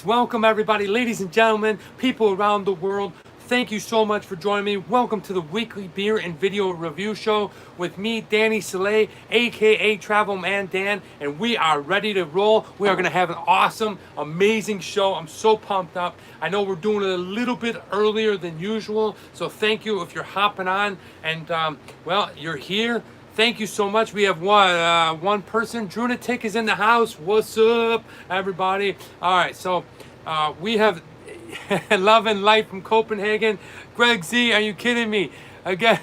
Welcome everybody, ladies and gentlemen, people around the world. Thank you so much for joining me. Welcome to the weekly beer and video review show with me, Danny Salay, aka Travel Man Dan, and we are ready to roll. We are going to have an awesome, amazing show. I'm so pumped up. I know we're doing it a little bit earlier than usual, so thank you if you're hopping on and well, you're here. Thank you so much. We have one person. Drunatic is in the house. What's up, everybody? All right, so we have Love and Light from Copenhagen. Greg Z, are you kidding me? Again,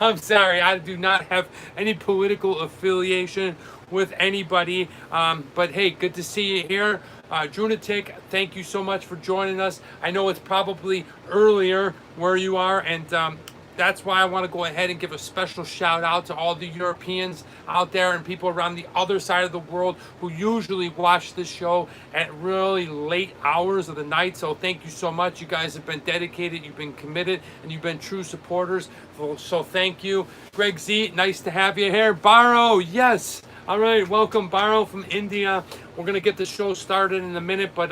I'm sorry. I do not have any political affiliation with anybody. But hey, good to see you here. Drunatic, thank you so much for joining us. I know it's probably earlier where you are, and that's why I want to go ahead and give a special shout out to all the Europeans out there and people around the other side of the world who usually watch this show at really late hours of the night. So thank you so much. You guys have been dedicated, you've been committed, and you've been true supporters. So thank you. Greg Z, nice to have you here. Baro, yes. All right, welcome Baro from India. We're going to get the show started in a minute, but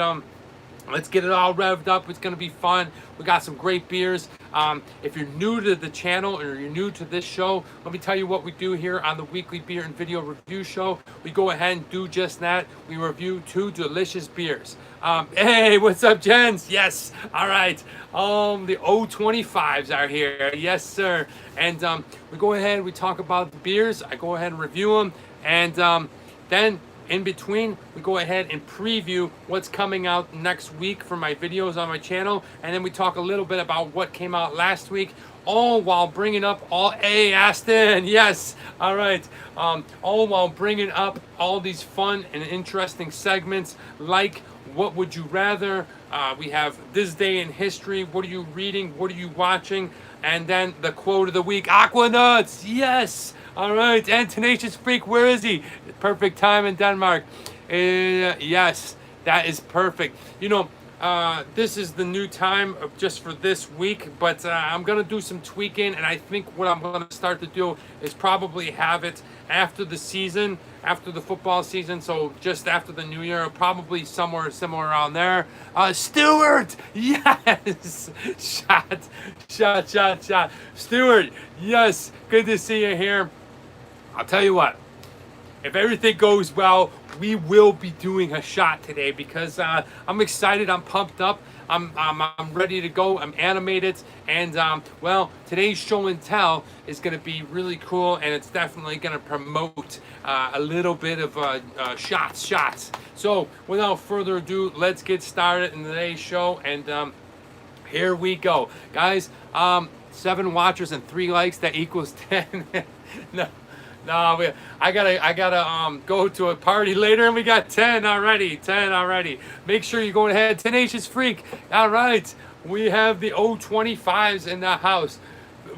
let's get it all revved up. It's going to be fun. We got some great beers. If you're new to the channel or you're new to this show, let me tell you what we do here on the weekly beer and video review show. We go ahead and do just that. We review two delicious beers. Hey, what's up, gents? Yes. All right. The O25s are here. Yes, sir. And we go ahead. We talk about the beers. I go ahead and review them. And then in between, we go ahead and preview what's coming out next week for my videos on my channel, and then we talk a little bit about what came out last week, all while bringing up Aston, yes, all right, all while bringing up all these fun and interesting segments like What Would You Rather. We have This Day in History, What Are You Reading, What Are You Watching, and then the quote of the week, Aqua Nuts, yes. All right, and Tenacious Freak, where is he? Perfect time in Denmark. Yes, that is perfect. You know, this is the new time just for this week, but I'm going to do some tweaking, and I think what I'm going to start to do is probably have it after the season, after the football season, so just after the new year, probably somewhere around there. Stuart, yes, shot. Stuart, yes, good to see you here. I'll tell you what, if everything goes well, we will be doing a shot today because I'm excited, I'm pumped up, I'm ready to go, I'm animated, and well, today's show and tell is going to be really cool, and it's definitely going to promote a little bit of shots. So without further ado, let's get started in today's show, and here we go. Guys, 7 watchers and 3 likes, that equals 10. No, I gotta go to a party later, and we got 10 already. Make sure you're going ahead. Tenacious Freak. All right, we have the O25s in the house.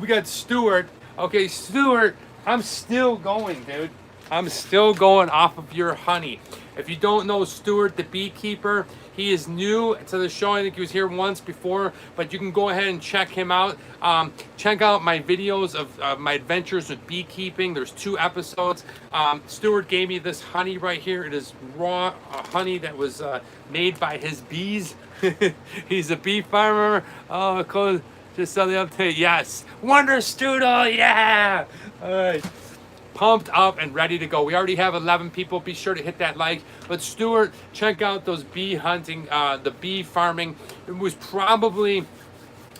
We got Stuart. Okay, Stuart, I'm still going, dude. I'm still going off of your honey. If you don't know Stuart, the beekeeper, he is new to the show. I think he was here once before, but you can go ahead and check him out. Check out my videos of my adventures with beekeeping. There's 2 episodes. Stuart gave me this honey right here. It is raw honey that was made by his bees. He's a bee farmer. Oh, close. Just saw the update. Yes. Wonder Stoodle. Yeah. All right. Pumped up and ready to go. We already have 11 people. Be sure to hit that like. But Stuart, check out those bee hunting, the bee farming. It was probably,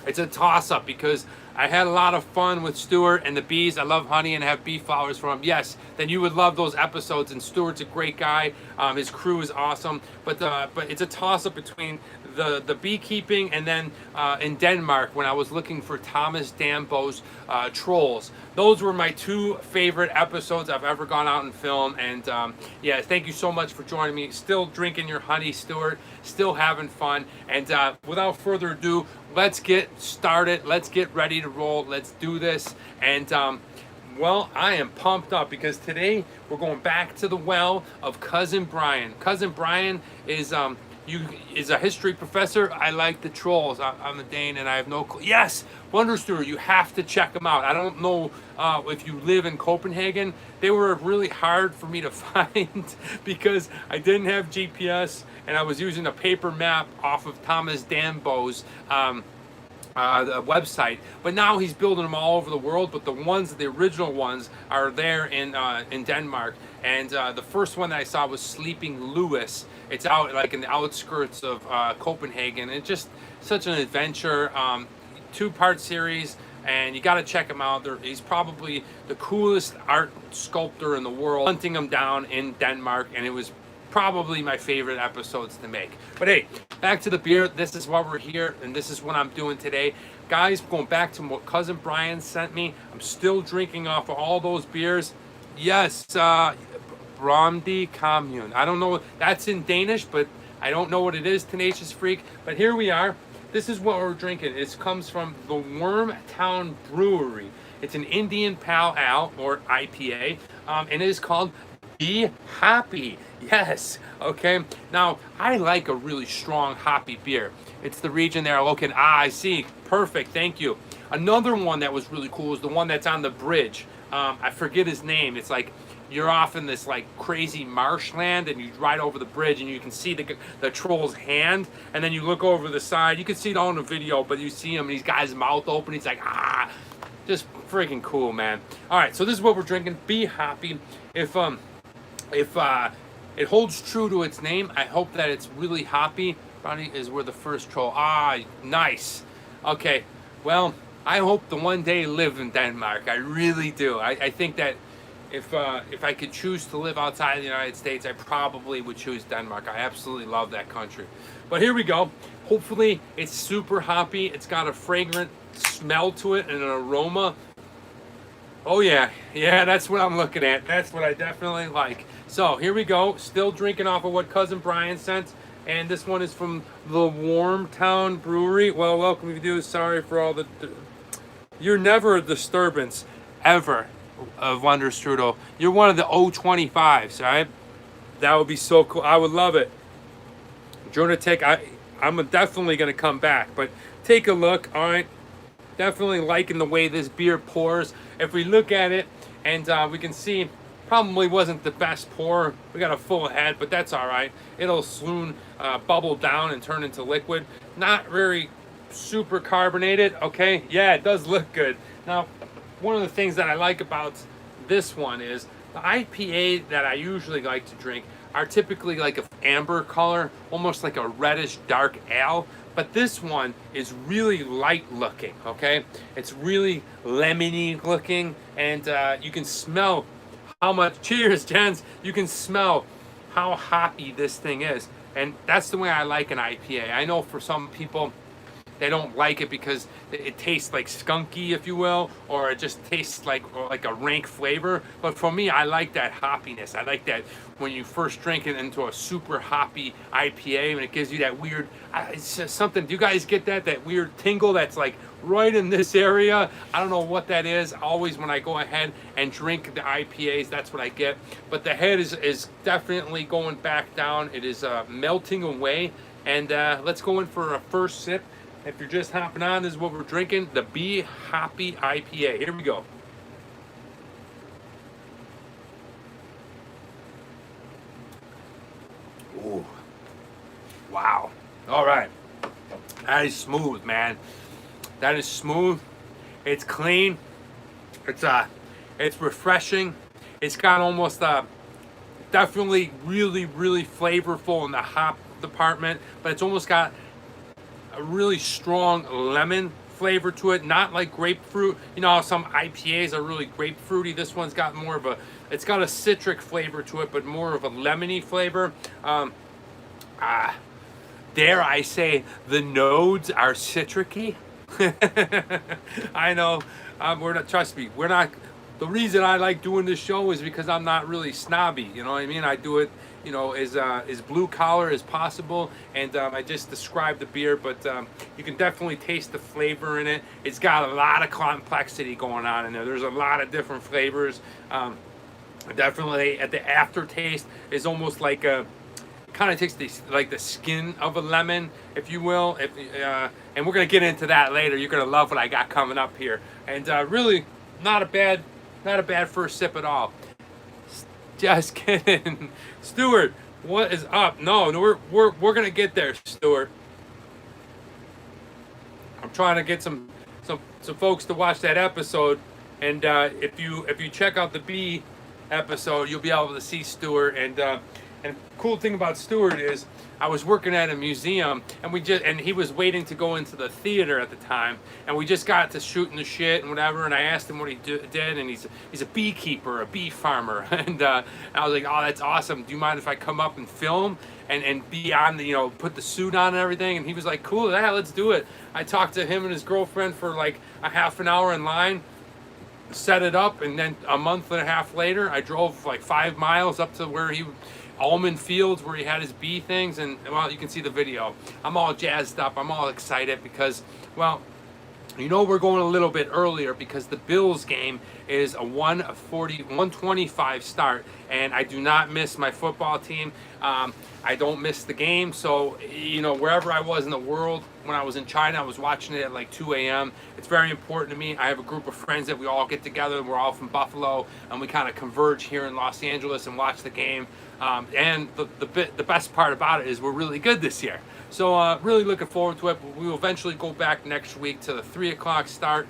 it's a toss-up because I had a lot of fun with Stuart and the bees. I love honey and have bee flowers from him. Yes, then you would love those episodes. And Stuart's a great guy. His crew is awesome. But it's a toss-up between the beekeeping and then in Denmark when I was looking for Thomas Dambo's trolls. Those were my 2 favorite episodes I've ever gone out and filmed. And yeah, thank you so much for joining me. Still drinking your honey, Stuart. Still having fun. And without further ado, let's get started. Let's get ready to roll. Let's do this. And well, I am pumped up because today we're going back to the well of Cousin Brian. Cousin Brian is You is a history professor. I like the trolls. I'm a Dane, and I have no clue. Yes, Wonderstruder. You have to check them out. I don't know if you live in Copenhagen. They were really hard for me to find because I didn't have GPS, and I was using a paper map off of Thomas Danbo's the website. But now he's building them all over the world. But the original ones, are there in Denmark. And the first one that I saw was Sleeping Lewis. It's out like in the outskirts of Copenhagen. It's just such an adventure. Two-part series, and you got to check him out. He's probably the coolest art sculptor in the world. Hunting him down in Denmark, and it was probably my favorite episodes to make. But hey, back to the beer. This is why we're here, and this is what I'm doing today. Guys, going back to what Cousin Brian sent me, I'm still drinking off of all those beers. Yes, Bromdi Commune. I don't know, that's in Danish, but I don't know what it is, Tenacious Freak. But here we are. This is what we're drinking. It comes from the Wormtown Brewery. It's an Indian Pale Ale, or IPA, and it is called Be Happy. Yes, okay. Now, I like a really strong hoppy beer. It's the region there looking, I see. Perfect, thank you. Another one that was really cool is the one that's on the bridge. I forget his name. It's like, you're off in this like crazy marshland, and you ride over the bridge, and you can see the troll's hand, and then you look over the side. You can see it all in the video, but you see him, and he's got his mouth open. He's like, just freaking cool, man. All right, so this is what we're drinking. Be Happy. If it holds true to its name, I hope that it's really hoppy. Probably is where the first troll. Nice. Okay, well, I hope to one day live in Denmark. I really do. I think that if I could choose to live outside of the United States, I probably would choose Denmark. I absolutely love that country. But here we go. Hopefully it's super hoppy. It's got a fragrant smell to it and an aroma. Oh yeah, that's what I'm looking at. That's what I definitely like. So here we go. Still drinking off of what Cousin Brian sent. And this one is from the Wormtown Brewery. Well, welcome if you do. Sorry for all the... You're never a disturbance, ever, of Wonderstrudel. You're one of the 025s, right? That would be so cool. I would love it. I'm definitely going to come back, but take a look, all right? Definitely liking the way this beer pours. If we look at it, and we can see, probably wasn't the best pour. We got a full head, but that's all right. It'll soon bubble down and turn into liquid. Not very super carbonated, okay? Yeah, it does look good. Now, one of the things that I like about this one is the IPA that I usually like to drink are typically like an amber color, almost like a reddish dark ale. But this one is really light looking, okay? It's really lemony looking, and you can smell how much, cheers, gents, you can smell how hoppy this thing is. And that's the way I like an IPA. I know for some people, they don't like it because it tastes like skunky, if you will, or it just tastes like a rank flavor. But for me, I like that hoppiness. I like that when you first drink it into a super hoppy IPA, and it gives you that weird, it's just something, do you guys get that weird tingle that's like right in this area? I don't know what that is. Always when I go ahead and drink the IPAs, that's what I get. But the head is definitely going back down. It is melting away. And let's go in for a first sip. If you're just hopping on, this is what we're drinking, the Be Happy IPA. Here we go. Ooh. Wow. All right. That is smooth, man. That is smooth. It's clean. It's refreshing. It's got almost definitely really, really flavorful in the hop department, but it's almost got a really strong lemon flavor to it, not like grapefruit. You know how some IPAs are really grapefruity? This one's got more of it's got a citric flavor to it, but more of a lemony flavor. Dare I say the nodes are citricy? I know, we're not, trust me, we're not, the reason I like doing this show is because I'm not really snobby, you know what I mean? I do it, you know, as blue collar as possible, and I just described the beer, but you can definitely taste the flavor in it. It's got a lot of complexity going on in there. There's a lot of different flavors. Definitely at the aftertaste is almost like kind of takes the like the skin of a lemon, if you will. And we're gonna get into that later. You're gonna love what I got coming up here. And really, not a bad first sip at all. Just kidding, Stuart. What is up? No, we're gonna get there, Stuart. I'm trying to get some folks to watch that episode, and if you check out the B episode, you'll be able to see Stuart. And cool thing about Stuart is I was working at a museum, and he was waiting to go into the theater at the time, and we just got to shooting the shit and whatever. And I asked him what he did, and he's a beekeeper, a bee farmer, and I was like, oh, that's awesome. Do you mind if I come up and film and be on the, put the suit on and everything? And he was like, cool, yeah, let's do it. I talked to him and his girlfriend for like a half an hour in line, set it up, and then a month and a half later, I drove like 5 miles up to where almond fields where he had his bee things, and well, you can see the video. I'm all jazzed up. I'm all excited because, well, we're going a little bit earlier because the Bills game is a 1:25 start, and I do not miss my football team. I don't miss the game, so wherever I was in the world, when I was in China, I was watching it at like 2 a.m. It's very important to me. I have a group of friends that we all get together. We're all from Buffalo, and we kind of converge here in Los Angeles and watch the game. And the best part about it is we're really good this year. So really looking forward to it. We will eventually go back next week to the 3 o'clock start,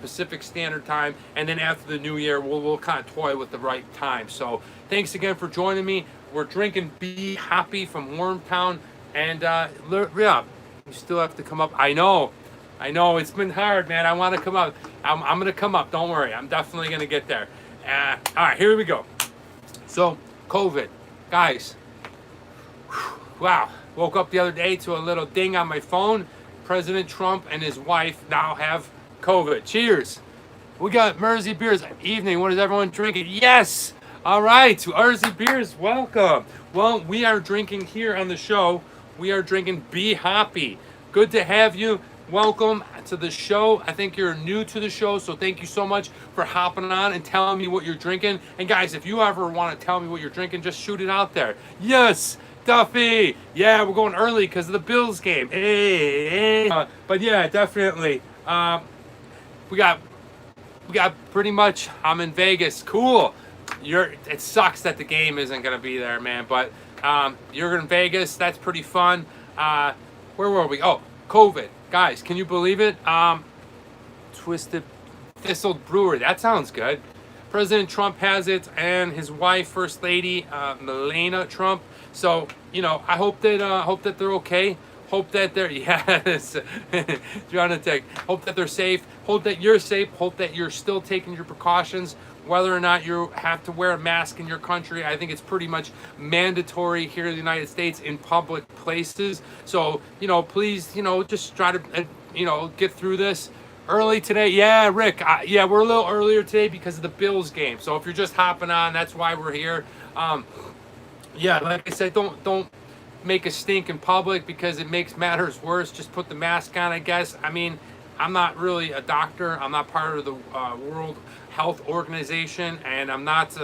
Pacific Standard Time. And then after the new year, we'll kind of toy with the right time. So thanks again for joining me. We're drinking Be Happy from Wormtown. And yeah, you still have to come up. I know. It's been hard, man. I want to come up. I'm going to come up. Don't worry. I'm definitely going to get there. All right, here we go. So COVID. Guys, wow, woke up the other day to a little ding on my phone. President Trump and his wife now have COVID. Cheers. We got Mersey Beers. Evening, what is everyone drinking? Yes! All right, to Mersey Beers, welcome. Well, we are drinking here on the show. We are drinking Be Happy. Good to have you. Welcome to the show. I think you're new to the show, so thank you so much for hopping on and telling me what you're drinking. And guys, if you ever want to tell me what you're drinking, just shoot it out there. Yes, Duffy. Yeah, we're going early because of the Bills game. Hey. But yeah, definitely. We got pretty much. I'm in Vegas. Cool. It sucks that the game isn't gonna be there, man. But you're in Vegas. That's pretty fun. Where were we? Oh, COVID. Guys, can you believe it? Twisted Thistle Brewery. That sounds good. President Trump has it, and his wife, First Lady Melania Trump. So, I hope that they're okay. Hope that they're hope that they're safe. Hope that you're safe. Hope that you're still taking your precautions. Whether or not you have to wear a mask in your country, I think it's pretty much mandatory here in the United States in public places. So, please, just try to, get through this. Early today, yeah, Rick, yeah, we're a little earlier today because of the Bills game. So if you're just hopping on, that's why we're here. Yeah, like I said, don't make a stink in public because it makes matters worse. Just put the mask on, I guess. I mean, I'm not really a doctor. I'm not part of the World Health Organization, and I'm not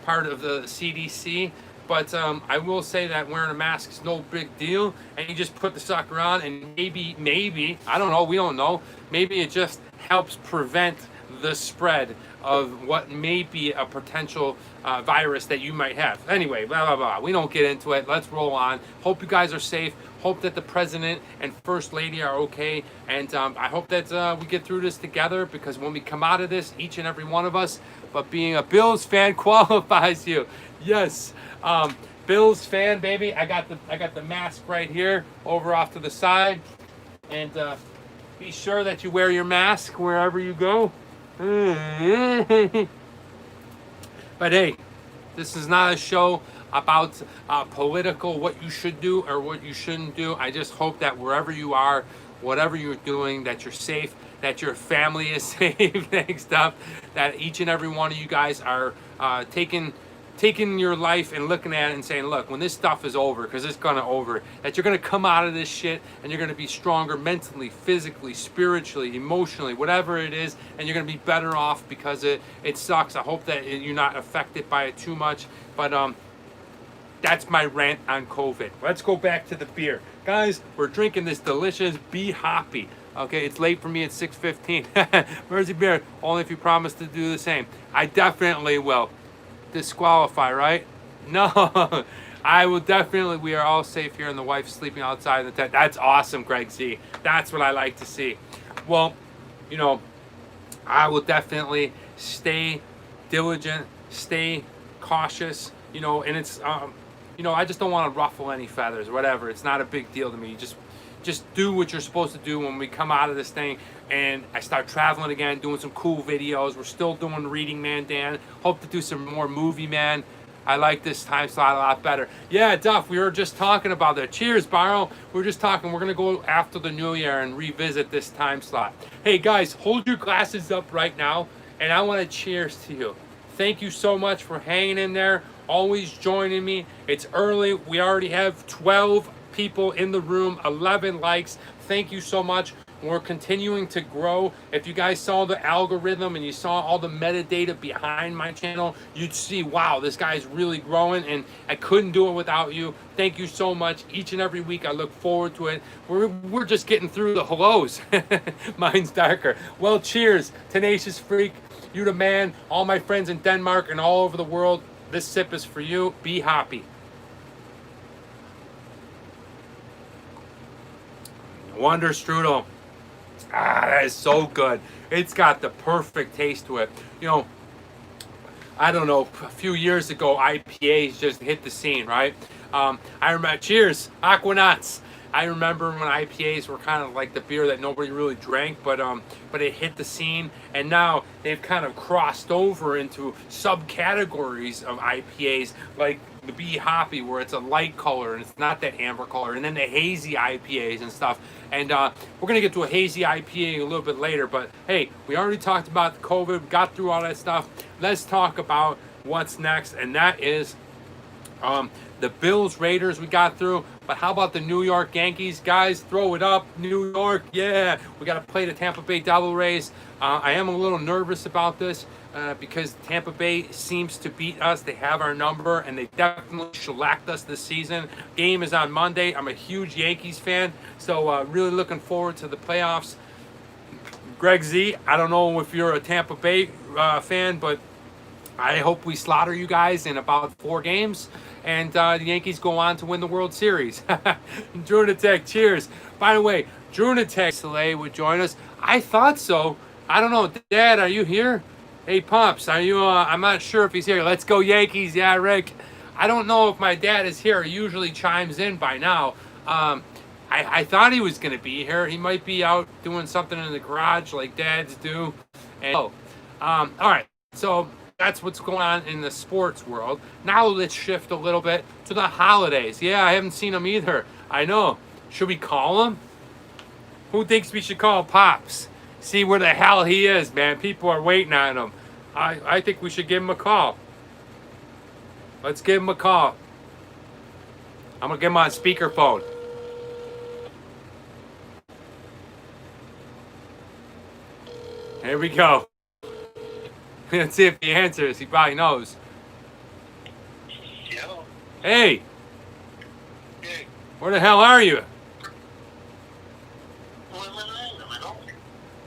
part of the CDC. But I will say that wearing a mask is no big deal, and you just put the sucker on, and maybe, I don't know, we don't know, maybe it just helps prevent the spread of what may be a potential virus that you might have. Anyway, blah, blah, blah. We don't get into it. Let's roll on. Hope you guys are safe. Hope that the president and first lady are okay. And I hope that we get through this together, because when we come out of this, each and every one of us, but being a Bills fan qualifies you. Yes. Bills fan, baby. I got the mask right here over off to the side. And be sure that you wear your mask wherever you go. But hey, this is not a show about political, what you should do or what you shouldn't do. I just hope that wherever you are, whatever you're doing, that you're safe, that your family is safe. Next up, that each and every one of you guys are taking your life and looking at it and saying, look, when this stuff is over, because it's gonna over, that you're gonna come out of this shit and you're gonna be stronger mentally, physically, spiritually, emotionally, whatever it is, and you're gonna be better off, because it sucks. I hope that you're not affected by it too much. But That's my rant on COVID. Let's go back to the beer. Guys, we're drinking this delicious Be Hoppy. Okay, it's late for me at 6:15. Where's the beer? Only if you promise to do the same. I definitely will. Disqualify, right? No. I will definitely. We are all safe here and the wife's sleeping outside in the tent. That's awesome, Greg Z. That's what I like to see. Well, you know, I will definitely stay diligent, stay cautious, you know, and it's, you know, I just don't want to ruffle any feathers or whatever. It's not a big deal to me. Just do what you're supposed to do when we come out of this thing and I start traveling again, doing some cool videos. We're still doing Reading Man Dan. Hope to do some more Movie Man. I like this time slot a lot better. Yeah, Duff, we were just talking about that. Cheers, Barrow. We were just talking. We're going to go after the new year and revisit this time slot. Hey, guys, hold your glasses up right now, and I want to cheers to you. Thank you so much for hanging in there, always joining me. It's early. We already have 12 people in the room, 11 likes. Thank you so much. We're continuing to grow. If you guys saw the algorithm and you saw all the metadata behind my channel, you'd see, wow, this guy's really growing, and I couldn't do it without you. Thank you so much. Each and every week, I look forward to it. We're just getting through the hellos. Mine's darker. Well, cheers, Tenacious Freak. You the man. All my friends in Denmark and all over the world, this sip is for you. Be happy. Wonder Strudel. Ah, that is so good. It's got the perfect taste to it. You know, I don't know, a few years ago, IPAs just hit the scene, right? I remember, cheers, Aquanauts. I remember when IPAs were kind of like the beer that nobody really drank, but it hit the scene, and now they've kind of crossed over into subcategories of IPAs, like the Be Hoppy, where it's a light color and it's not that amber color, and then the hazy IPAs and stuff. And we're gonna get to a hazy IPA a little bit later, but hey, we already talked about the COVID, we got through all that stuff. Let's talk about what's next, and that is the Bills Raiders we got through, but how about the New York Yankees? Guys, throw it up, New York, yeah. We got to play the Tampa Bay Devil Rays. I am a little nervous about this because Tampa Bay seems to beat us. They have our number, and they definitely shellacked us this season. Game is on Monday. I'm a huge Yankees fan, so really looking forward to the playoffs. Greg Z, I don't know if you're a Tampa Bay fan, but I hope we slaughter you guys in about 4 games, and the Yankees go on to win the World Series. Drunatek, cheers. By the way, Drunatek Salay would join us. I thought so. I don't know. Dad, are you here? Hey, Pops, are you, I'm not sure if he's here. Let's go Yankees. Yeah, Rick. I don't know if my dad is here. He usually chimes in by now. I thought he was going to be here. He might be out doing something in the garage like dads do. And, all right. So that's what's going on in the sports world. Now let's shift a little bit to the holidays. Yeah, I haven't seen him either. I know. Should we call him? Who thinks we should call Pops? See where the hell he is, man. People are waiting on him. I think we should give him a call. Let's give him a call. I'm going to get him on speakerphone. Here we go. Let's see if he answers. He probably knows. Yo. Hey. Hey. Where the hell are you? What am I doing?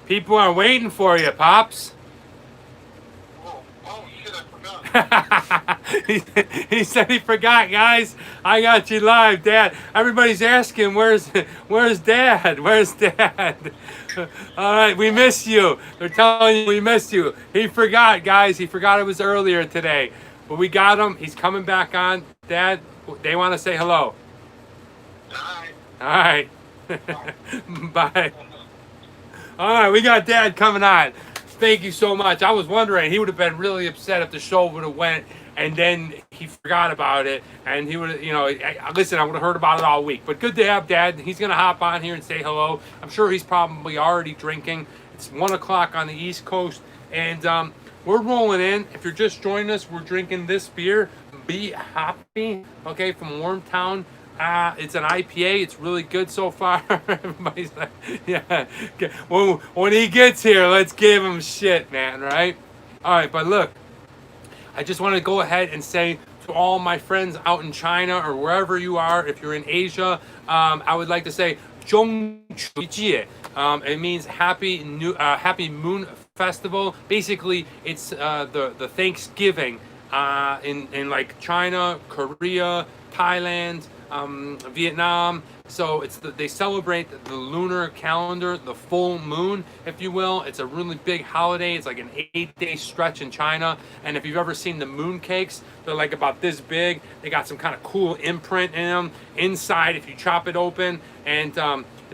People are waiting for you, Pops. Oh shit, I forgot. he said he forgot, guys. I got you live, Dad. Everybody's asking, where's Dad? Where's Dad? All right, we miss you. They're telling you we missed you. He forgot, guys. He forgot it was earlier today. But we got him. He's coming back on. Dad, they want to say hello. Hi. All right. Bye. All right, we got Dad coming on. Thank you so much. I was wondering, he would have been really upset if the show would have went and then he forgot about it, and he would have, you know, listen, I would have heard about it all week. But good to have Dad. He's going to hop on here and say hello. I'm sure he's probably already drinking. It's 1 o'clock on the East Coast, and we're rolling in. If you're just joining us, we're drinking this beer, Be Hoppy, okay, from Wormtown. It's an IPA. It's really good so far. Everybody's like, yeah. When he gets here, let's give him shit, man, right? All right, but look, I just want to go ahead and say to all my friends out in China or wherever you are, if you're in Asia, I would like to say 中秋节. It means Happy Moon Festival. Basically, it's the Thanksgiving in like China, Korea, Thailand, Vietnam. So they celebrate the lunar calendar, the full moon, if you will. It's a really big holiday. It's like an 8-day stretch in China. And if you've ever seen the moon cakes, they're like about this big. They got some kind of cool imprint in them inside if you chop it open. And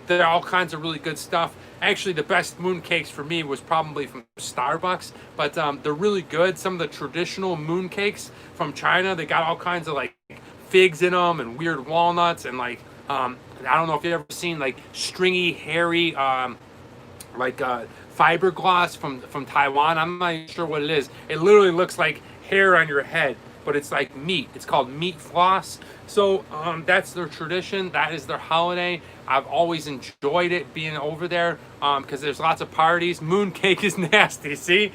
there are all kinds of really good stuff. Actually, the best moon cakes for me was probably from Starbucks, but they're really good. Some of the traditional moon cakes from China, they got all kinds of like figs in them and weird walnuts and like I don't know if you've ever seen like stringy, hairy fiberglass from Taiwan. I'm not even sure what it is. It literally looks like hair on your head, but it's like meat. It's called meat floss. So that's their tradition. That is their holiday. I've always enjoyed it being over there because there's lots of parties. Moon cake is nasty. See,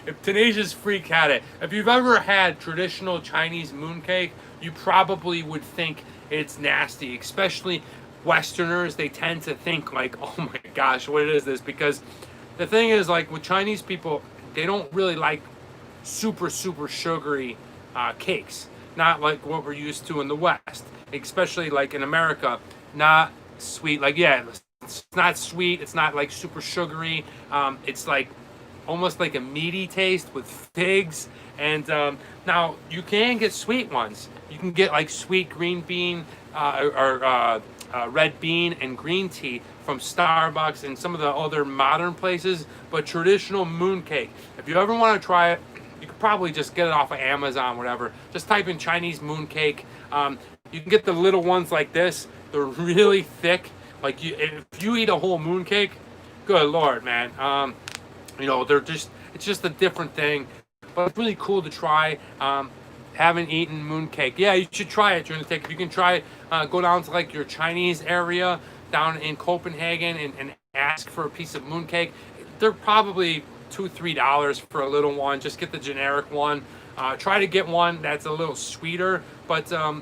if Tunisia's freak had it. If you've ever had traditional Chinese moon cake, you probably would think it's nasty, especially Westerners. They tend to think like, oh my gosh, what is this? Because the thing is, like with Chinese people, they don't really like super sugary cakes, not like what we're used to in the West, especially like in America. Not sweet, like yeah, it's not sweet, it's not like super sugary. It's like almost like a meaty taste with figs. And now you can get sweet ones. You can get like sweet green bean or red bean and green tea from Starbucks and some of the other modern places. But traditional moon cake, if you ever want to try it, you could probably just get it off of Amazon, whatever. Just type in Chinese moon cake. You can get the little ones like this. They're really thick. Like if you eat a whole moon cake, good Lord, man. You know, it's just a different thing. But it's really cool to try. Haven't eaten moon cake. Yeah, you should try it. If you can try, go down to like your Chinese area down in Copenhagen and ask for a piece of moon cake. They're probably $2-3 for a little one. Just get the generic one. Try to get one that's a little sweeter, but it's a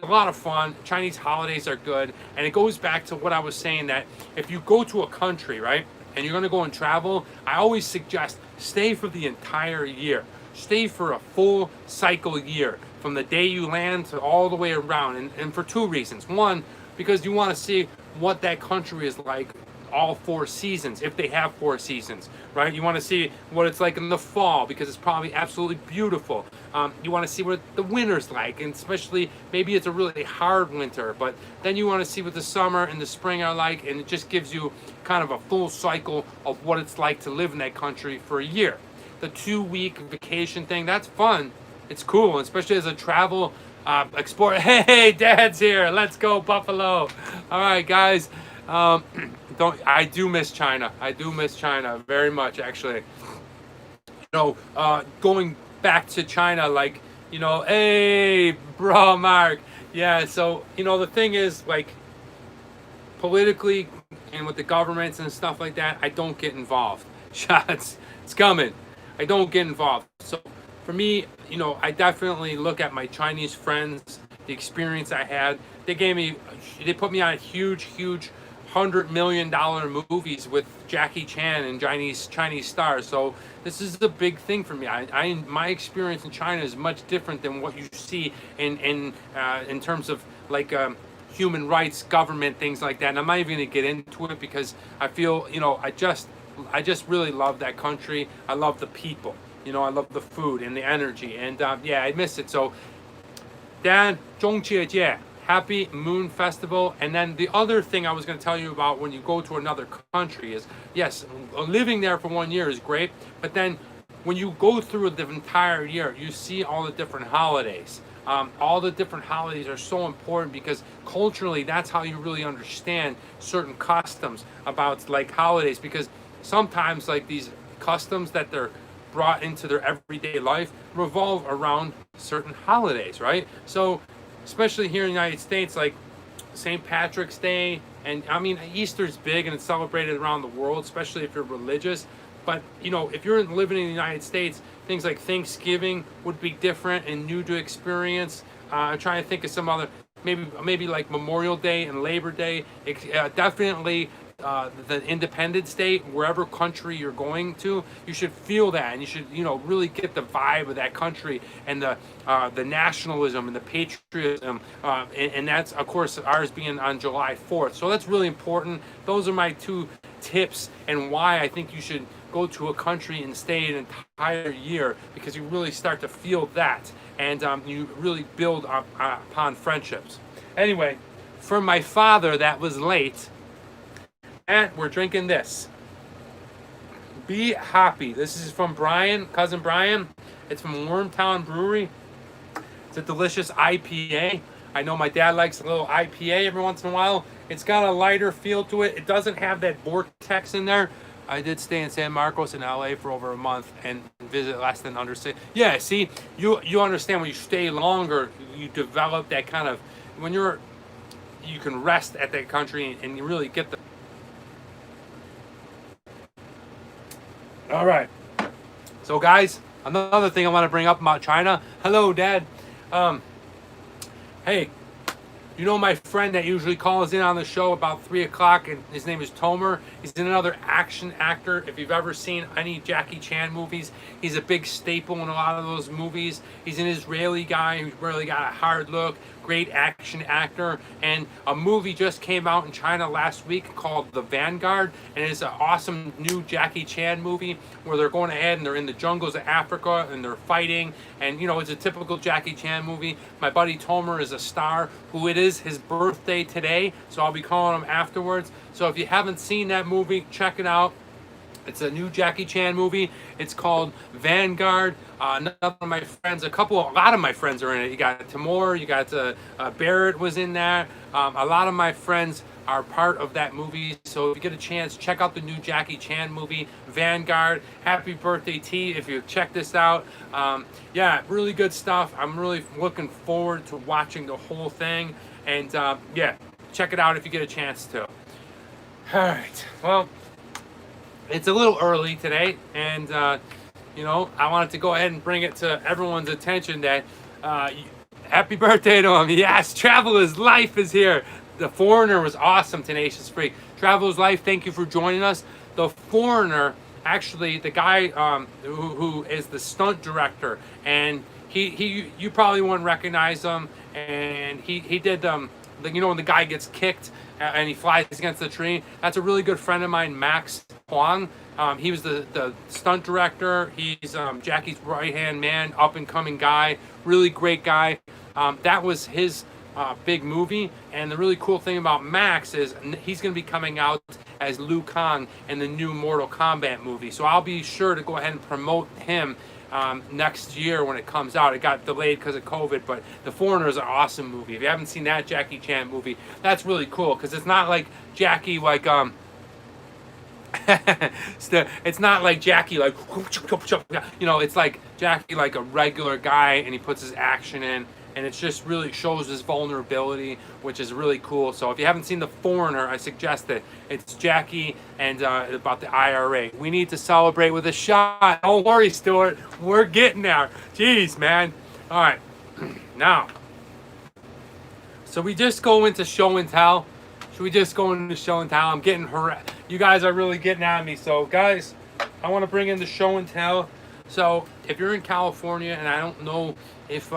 lot of fun. Chinese holidays are good, and it goes back to what I was saying, that if you go to a country, right, and you're gonna go and travel, I always suggest stay for the entire year. Stay for a full cycle year, from the day you land to all the way around, and for two reasons. One, because you want to see what that country is like all 4 seasons, if they have 4 seasons, right? You want to see what it's like in the fall, because it's probably absolutely beautiful. You want to see what the winter's like, and especially maybe it's a really hard winter, but then you want to see what the summer and the spring are like, and it just gives you kind of a full cycle of what it's like to live in that country for a year. The 2-week vacation thing, that's fun. It's cool, especially as a travel explorer. Hey, Dad's here. Let's go, Buffalo. All right, guys. I do miss China. I do miss China very much, actually. You know, going back to China, like, you know, hey, bro, Mark. Yeah, so, you know, the thing is, like, politically and with the governments and stuff like that, I don't get involved. Shots, it's coming. I don't get involved. So for me, you know, I definitely look at my Chinese friends, the experience I had. They put me on huge $100 million movies with Jackie Chan and Chinese stars. So this is a big thing for me. My experience in China is much different than what you see in terms of like human rights, government, things like that. And I'm not even going to get into it because I feel, you know, I just really love that country. I love the people. You know, I love the food and the energy. And yeah, I miss it. So, Dan, 中秋节. Happy Moon Festival. And then the other thing I was going to tell you about when you go to another country is, yes, living there for 1 year is great, but then when you go through the entire year, you see all the different holidays. All the different holidays are so important because culturally, that's how you really understand certain customs about like holidays, because sometimes like these customs that they're brought into their everyday life revolve around certain holidays, right? So especially here in the United States, like St. Patrick's Day, and I mean, Easter's big and it's celebrated around the world, especially if you're religious. But you know, if you're living in the United States, things like Thanksgiving would be different and new to experience. I'm trying to think of some other, maybe like Memorial Day and Labor Day. Definitely the Independence Day, wherever country you're going to, you should feel that, and you should, you know, really get the vibe of that country and the nationalism and the patriotism, and that's of course ours being on July 4th. So that's really important. Those are my two tips and why I think you should go to a country and stay an entire year, because you really start to feel that, and you really build upon friendships. Anyway, for my father that was late, and we're drinking this. Be Happy. This is from Brian, cousin Brian. It's from Wormtown Brewery. It's a delicious IPA. I know my dad likes a little IPA every once in a while. It's got a lighter feel to it. It doesn't have that vortex in there. I did stay in San Marcos in LA for over a month and visit less than under 6. Yeah, see, you understand when you stay longer, you develop that kind of, when you can rest at that country and you really get the. All right. So guys, another thing I want to bring up about China. Hello, Dad. Hey, you know my friend that usually calls in on the show about 3 o'clock, and his name is Tomer. He's another action actor. If you've ever seen any Jackie Chan movies, he's a big staple in a lot of those movies. He's an Israeli guy who's really got a hard look, great action actor, and a movie just came out in China last week called The Vanguard, and it's an awesome new Jackie Chan movie where they're going ahead and they're in the jungles of Africa and they're fighting, and you know, it's a typical Jackie Chan movie. My buddy Tomer is a star, who it is his birthday today, so I'll be calling him afterwards. So if you haven't seen that movie, check it out. It's a new Jackie Chan movie. It's called Vanguard. None of my friends, a lot of my friends are in it. You got Timur, you got Barrett was in that. A lot of my friends are part of that movie. So if you get a chance, check out the new Jackie Chan movie, Vanguard. Happy birthday, T, if you check this out. Yeah, really good stuff. I'm really looking forward to watching the whole thing. And yeah, check it out if you get a chance to. All right, well, it's a little early today, and you know, I wanted to go ahead and bring it to everyone's attention that happy birthday to him. Yes, Traveler's Life is here. The Foreigner was awesome, Tenacious Freak. Traveler's Life, thank you for joining us. The Foreigner, actually, the guy who is the stunt director, and you probably wouldn't recognize him, and he did you know, when the guy gets kicked and he flies against the tree. That's a really good friend of mine, Max Huang. He was the stunt director. He's Jackie's right-hand man, up-and-coming guy, really great guy. That was his big movie, and the really cool thing about Max is he's going to be coming out as Liu Kang in the new Mortal Kombat movie. So I'll be sure to go ahead and promote him next year when it comes out. It got delayed because of COVID, but The Foreigner is an awesome movie. If you haven't seen that Jackie Chan movie, that's really cool, because it's not like Jackie like it's not like Jackie like, you know, it's like Jackie like a regular guy, and he puts his action in, and it just really shows his vulnerability, which is really cool. So if you haven't seen The Foreigner, I suggest it. It's Jackie and about the IRA. We need to celebrate with a shot. Don't worry, Stuart. We're getting there. Jeez, man. All right. Now, so we just go into show and tell. Should we just go into show and tell? I'm getting harassed. You guys are really getting at me. So, guys, I want to bring in the show and tell. So if you're in California, and I don't know if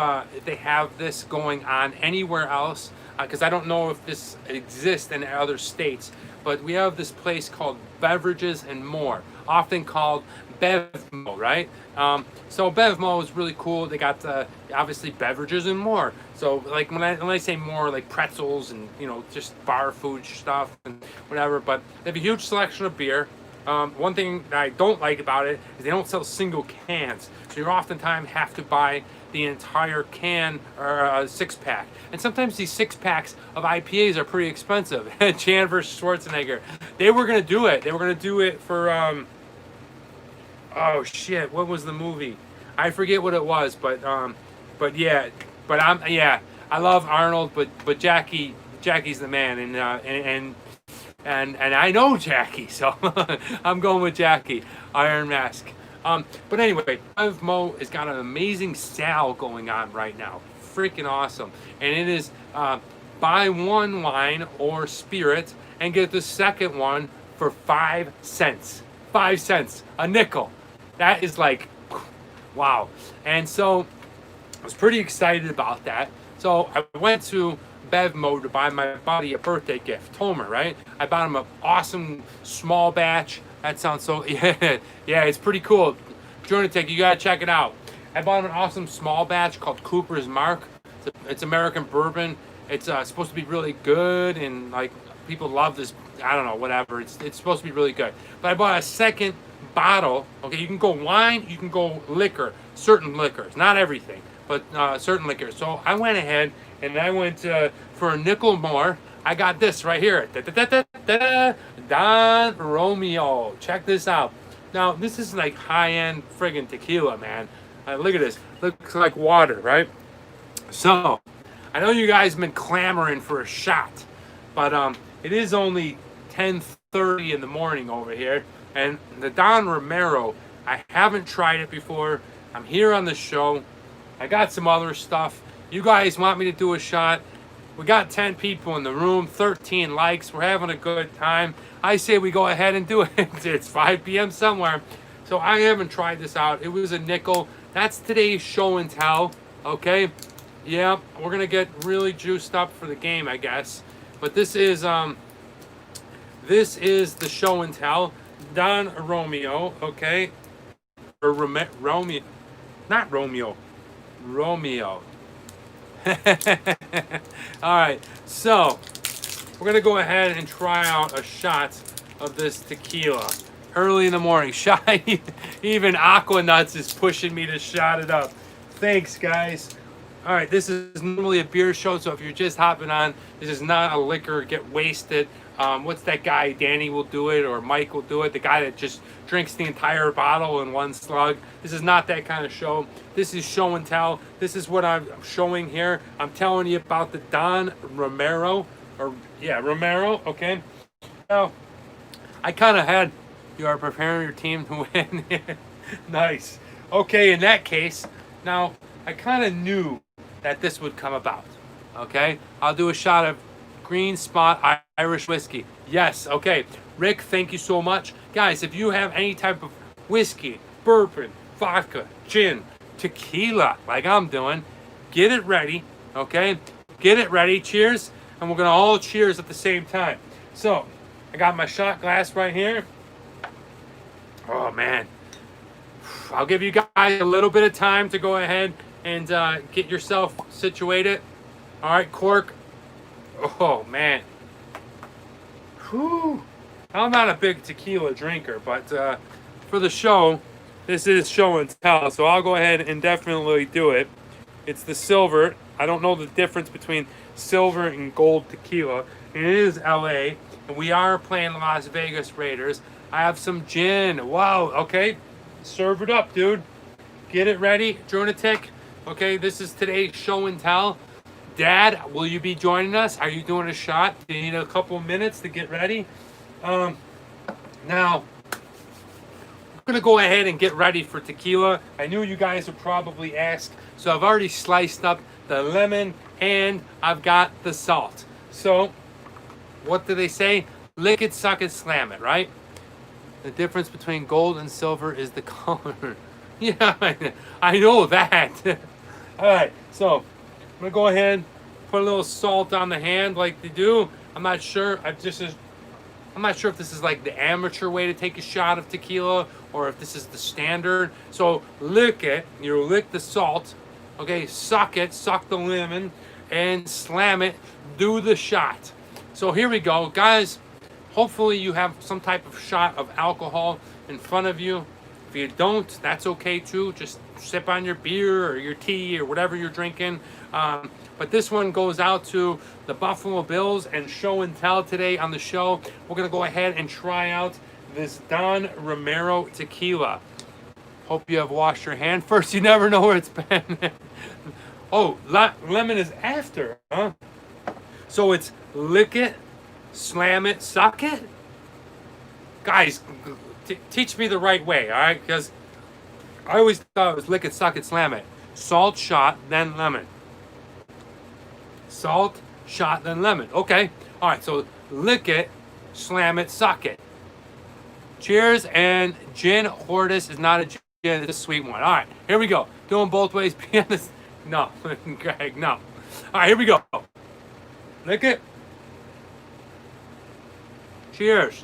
they have this going on anywhere else, because I don't know if this exists in other states, but we have this place called Beverages and More, often called Bevmo, right? So Bevmo is really cool. They got obviously beverages and more. So like when I say more, like pretzels and, you know, just bar food stuff and whatever. But they have a huge selection of beer. One thing that I don't like about it is they don't sell single cans, so you oftentimes have to buy the entire can or a 6-pack. And sometimes these 6-packs of IPAs are pretty expensive. Chan versus Schwarzenegger. They were gonna do it. They were gonna do it for oh shit, what was the movie? I forget what it was, but yeah, I love Arnold, but Jackie's the man, and and I know Jackie, so I'm going with Jackie. Iron Mask. But anyway, Bev Mo has got an amazing sale going on right now. Freaking awesome. And it is buy one wine or spirit and get the second one for 5 cents. 5 cents, a nickel. That is like, wow. And so I was pretty excited about that. So I went to Bev Mode to buy my buddy a birthday gift, Tomer, right? I bought him an awesome small batch. That sounds so, yeah, it's pretty cool. Journatech, you gotta check it out. I bought him an awesome small batch called Cooper's Mark. It's American bourbon. It's supposed to be really good, and like people love this. I don't know, whatever. It's supposed to be really good. But I bought a second bottle. Okay, you can go wine, you can go liquor, certain liquors, not everything, but certain liquors. So I went ahead and I went for a nickel more. I got this right here, Don Romeo. Check this out. Now this is like high-end friggin' tequila, man. Look at this. Looks like water, right? So I know you guys have been clamoring for a shot, but it is only 10:30 in the morning over here, and the Don Romero, I haven't tried it before. I'm here on the show. I got some other stuff. You guys want me to do a shot? We got 10 people in the room, 13 likes. We're having a good time. I say we go ahead and do it. It's 5 p.m. somewhere. So I haven't tried this out. It was a nickel. That's today's show and tell. Okay. Yeah, we're going to get really juiced up for the game, I guess. But this is the show and tell. Don Romeo, okay? Or Romeo. Not Romeo. Romeo. All right, so we're gonna go ahead and try out a shot of this tequila early in the morning. Shot, even Aqua Nuts is pushing me to shot it up. Thanks, guys. All right, this is normally a beer show, so if you're just hopping on, this is not a liquor, get wasted. What's that guy? Danny will do it, or Mike will do it. The guy that just drinks the entire bottle in one slug. This is not that kind of show. This is show and tell. This is what I'm showing here. I'm telling you about the Don Romero, Romero. Okay. Now, I kind of had you are preparing your team to win. Nice. Okay, in that case, now I kind of knew that this would come about. Okay, I'll do a shot of Green Spot Irish whiskey. Yes, okay. Rick, thank you so much. Guys, if you have any type of whiskey, bourbon, vodka, gin, tequila, like I'm doing, get it ready, okay? Get it ready. Cheers. And we're going to all cheers at the same time. So, I got my shot glass right here. Oh, man. I'll give you guys a little bit of time to go ahead and get yourself situated. All right, cork. Oh, man. Whew. I'm not a big tequila drinker, but for the show, this is show and tell, so I'll go ahead and definitely do it. It's the silver. I don't know the difference between silver and gold tequila. It is LA, and we are playing Las Vegas Raiders. I have some gin. Wow, okay. Serve it up, dude. Get it ready. Journatech. Okay, this is today's show and tell. Dad, will you be joining us? Are you doing a shot? Do you need a couple minutes to get ready? Now, I'm going to go ahead and get ready for tequila. I knew you guys would probably ask. So I've already sliced up the lemon and I've got the salt. So, what do they say? Lick it, suck it, slam it, right? The difference between gold and silver is the color. Yeah, I know that. All right, so I'm gonna go ahead, put a little salt on the hand like they do. I'm not sure. I'm not sure if this is like the amateur way to take a shot of tequila or if this is the standard. So lick it. You lick the salt. Okay, suck it. Suck the lemon and slam it. Do the shot. So here we go, guys. Hopefully you have some type of shot of alcohol in front of you. If you don't, that's okay too. Just sip on your beer or your tea or whatever you're drinking. But this one goes out to the Buffalo Bills and show and tell today on the show. We're going to go ahead and try out this Don Romero tequila. Hope you have washed your hand first. You never know where it's been. Oh, lemon is after, huh? So it's lick it, Slam it, suck it? Guys, teach me the right way, all right? Because I always thought it was lick it, suck it, slam it. Salt, shot, then lemon. Salt, shot, then lemon. Okay. All right, so lick it, slam it, suck it. Cheers, and gin Hortus is not a gin, it's a sweet one. All right, here we go. Doing both ways. No, Greg, no. All right, here we go. Lick it. Cheers.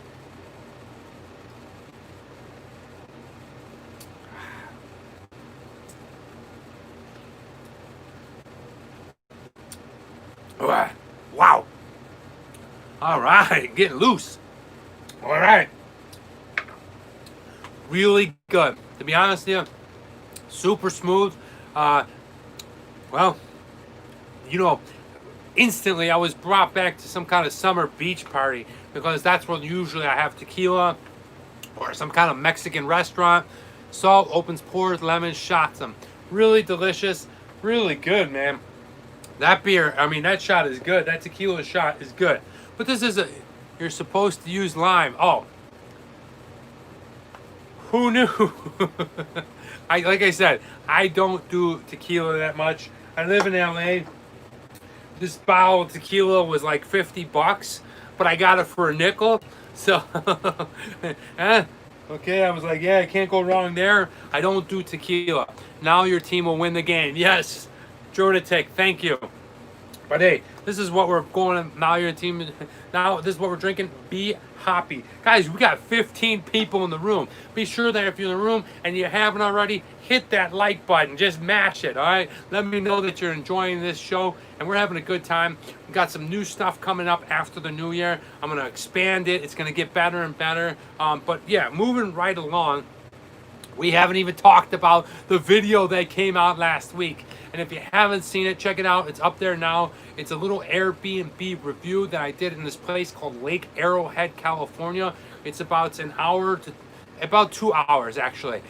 Wow. All right, getting loose. All right. Really good. To be honest with you, super smooth. Well, you know, instantly I was brought back to some kind of summer beach party because that's where usually I have tequila or some kind of Mexican restaurant. Salt, opens pores, lemons, shots them. Really delicious. Really good, man. That beer, I mean, that shot is good. That tequila shot is good. But this is you're supposed to use lime. Oh. Who knew? Like I said, I don't do tequila that much. I live in LA. This bottle of tequila was like $50, but I got it for a nickel. So, okay, I was like, yeah, I can't go wrong there. I don't do tequila. Now your team will win the game. Yes. Jordatek, thank you. But hey, this is what we're going now. Your team, now this is what we're drinking. Be happy, guys. We got 15 people in the room. Be sure that if you're in the room and you haven't already, hit that like button. Just mash it. All right. Let me know that you're enjoying this show and we're having a good time. We got some new stuff coming up after the new year. I'm gonna expand it. It's gonna get better and better. But yeah, moving right along. We haven't even talked about the video that came out last week. And if you haven't seen it, check it out. It's up there now. It's a little Airbnb review that I did in this place called Lake Arrowhead, California. It's about an hour to about 2 hours, actually.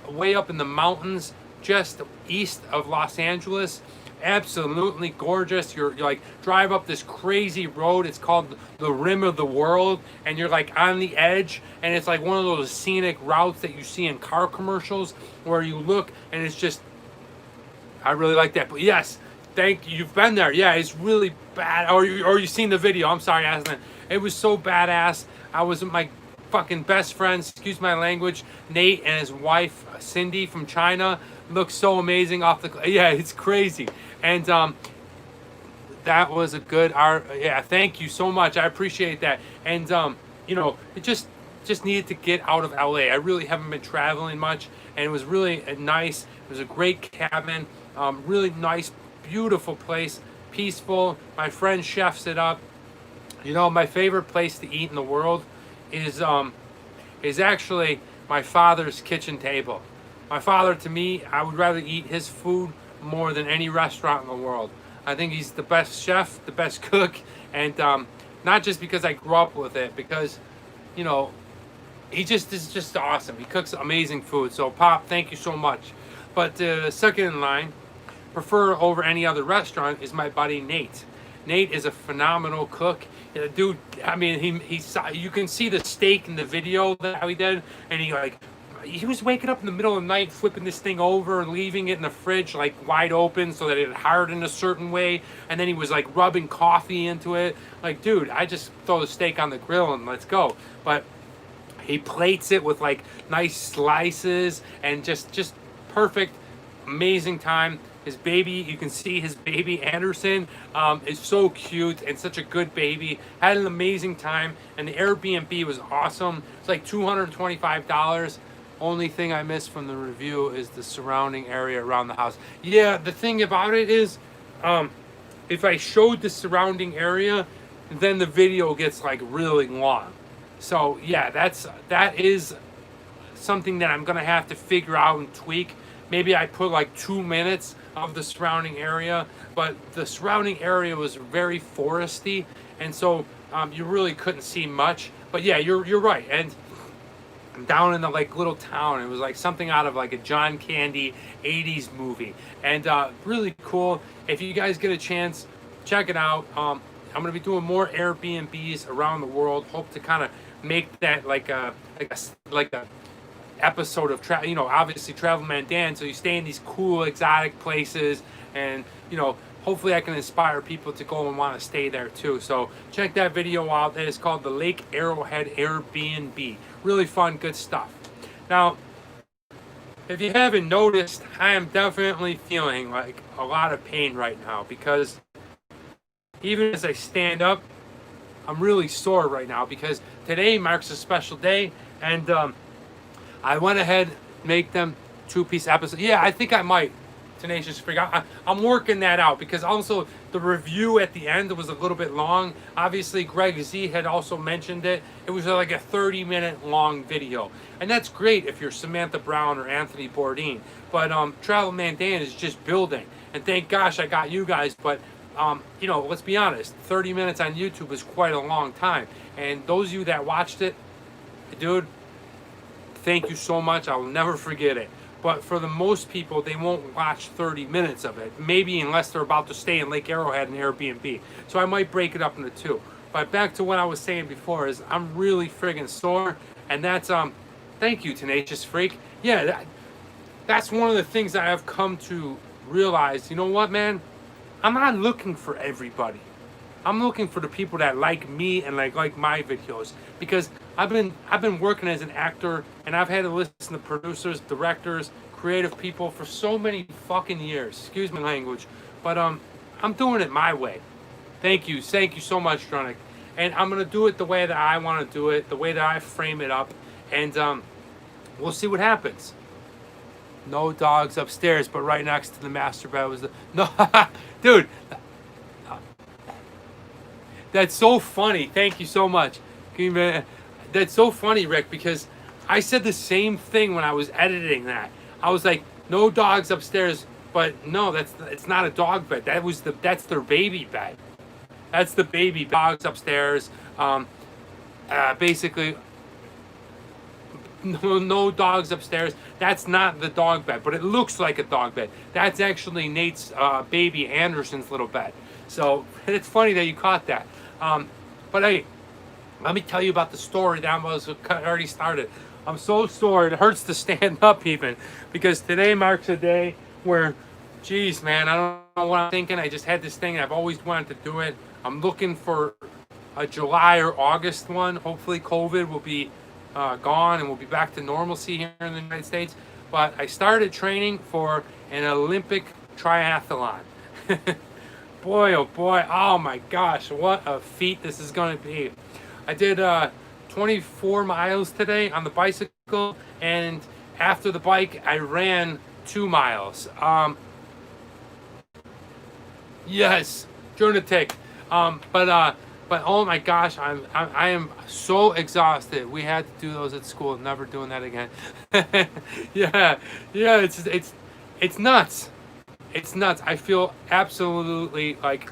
Way up in the mountains, just east of Los Angeles. Absolutely gorgeous. You're like drive up this crazy road. It's called the Rim of the World, and you're like on the edge, and it's like one of those scenic routes that you see in car commercials where you look and it's just, I really like that. But yes, thank you. You've been there. Yeah, it's really bad. Or you've seen the video. I'm sorry, Aslan. It was so badass. I was with my fucking best friends, excuse my language, Nate and his wife Cindy from China. Looks so amazing off the, yeah, it's crazy. And that was a good art. Yeah, thank you so much. I appreciate that. And you know, it just needed to get out of LA. I really haven't been traveling much, and it was really nice. It was a great cabin, really nice, beautiful place, peaceful. My friend chefs it up. You know, my favorite place to eat in the world is actually my father's kitchen table. My father, to me, I would rather eat his food more than any restaurant in the world. I think he's the best chef, the best cook, and not just because I grew up with it, because, you know, he just is just awesome. He cooks amazing food. So, Pop, thank you so much. But second in line, prefer over any other restaurant, is my buddy Nate. Nate is a phenomenal cook. Dude, I mean, he you can see the steak in the video that we did, and he was waking up in the middle of the night, flipping this thing over and leaving it in the fridge like wide open so that it hardened a certain way, and then he was like rubbing coffee into it. Like, dude, I just throw the steak on the grill and let's go. But he plates it with like nice slices and just perfect, amazing time. His baby, you can see his baby Anderson is so cute and such a good baby. Had an amazing time, and the Airbnb was awesome. It's like $225. Only thing I missed from the review is the surrounding area around the house. Yeah, the thing about it is, if I showed the surrounding area, then the video gets like really long. So yeah, that is something that I'm gonna have to figure out and tweak. Maybe I put like 2 minutes of the surrounding area, but the surrounding area was very foresty, and so you really couldn't see much. But yeah, you're right. And down in the like little town, it was like something out of like a John Candy 80s movie, and really cool. If you guys get a chance, check it out. I'm gonna be doing more Airbnbs around the world. Hope to kind of make that like a episode of obviously Travel Man Dan. So you stay in these cool exotic places, and hopefully I can inspire people to go and want to stay there too. So check that video out. That is called the Lake Arrowhead Airbnb. Really fun, good stuff. Now, if you haven't noticed, I am definitely feeling like a lot of pain right now, because even as I stand up, I'm really sore right now, because today marks a special day, and I went ahead and make them 2-piece episodes. Yeah, I think I might. Tenacious Freak. I'm working that out, because also the review at the end was a little bit long. Obviously, Greg Z had also mentioned it. It was like a 30-minute long video, and that's great if you're Samantha Brown or Anthony Bourdain. But Travel Man Dan is just building, and thank gosh I got you guys. But let's be honest, 30 minutes on YouTube is quite a long time, and those of you that watched it, dude, thank you so much. I will never forget it. But for the most people, they won't watch 30 minutes of it. Maybe unless they're about to stay in Lake Arrowhead and Airbnb. So I might break it up into two. But back to what I was saying before is I'm really friggin' sore. And that's, thank you, Tenacious Freak. Yeah, that's one of the things that I've come to realize. You know what, man? I'm not looking for everybody. I'm looking for the people that like me and like my videos, because I've been working as an actor, and I've had to listen to producers, directors, creative people for so many fucking years. Excuse my language, but I'm doing it my way. Thank you so much, Dronic. And I'm gonna do it the way that I want to do it, the way that I frame it up, and we'll see what happens. No dogs upstairs, but right next to the master bed was the no, dude. That's so funny. Thank you so much. That's so funny, Rick, because I said the same thing when I was editing that. I was like, no dogs upstairs, but no, it's not a dog bed. That's their baby bed. That's the baby dogs upstairs. Basically, no dogs upstairs. That's not the dog bed, but it looks like a dog bed. That's actually Nate's baby Anderson's little bed. So it's funny that you caught that. But hey, let me tell you about the story that was already started. I'm so sore, it hurts to stand up even, because today marks a day where, geez, man, I don't know what I'm thinking. I just had this thing, I've always wanted to do it. I'm looking for a July or August one. Hopefully COVID will be gone and we'll be back to normalcy here in the United States. But I started training for an Olympic triathlon. Boy, oh boy, oh my gosh, what a feat this is going to be. I did 24 miles today on the bicycle, and after the bike, I ran 2 miles. Yes, lunatic. But oh my gosh, I am so exhausted. We had to do those at school. Never doing that again. yeah, it's nuts. It's nuts. I feel absolutely like,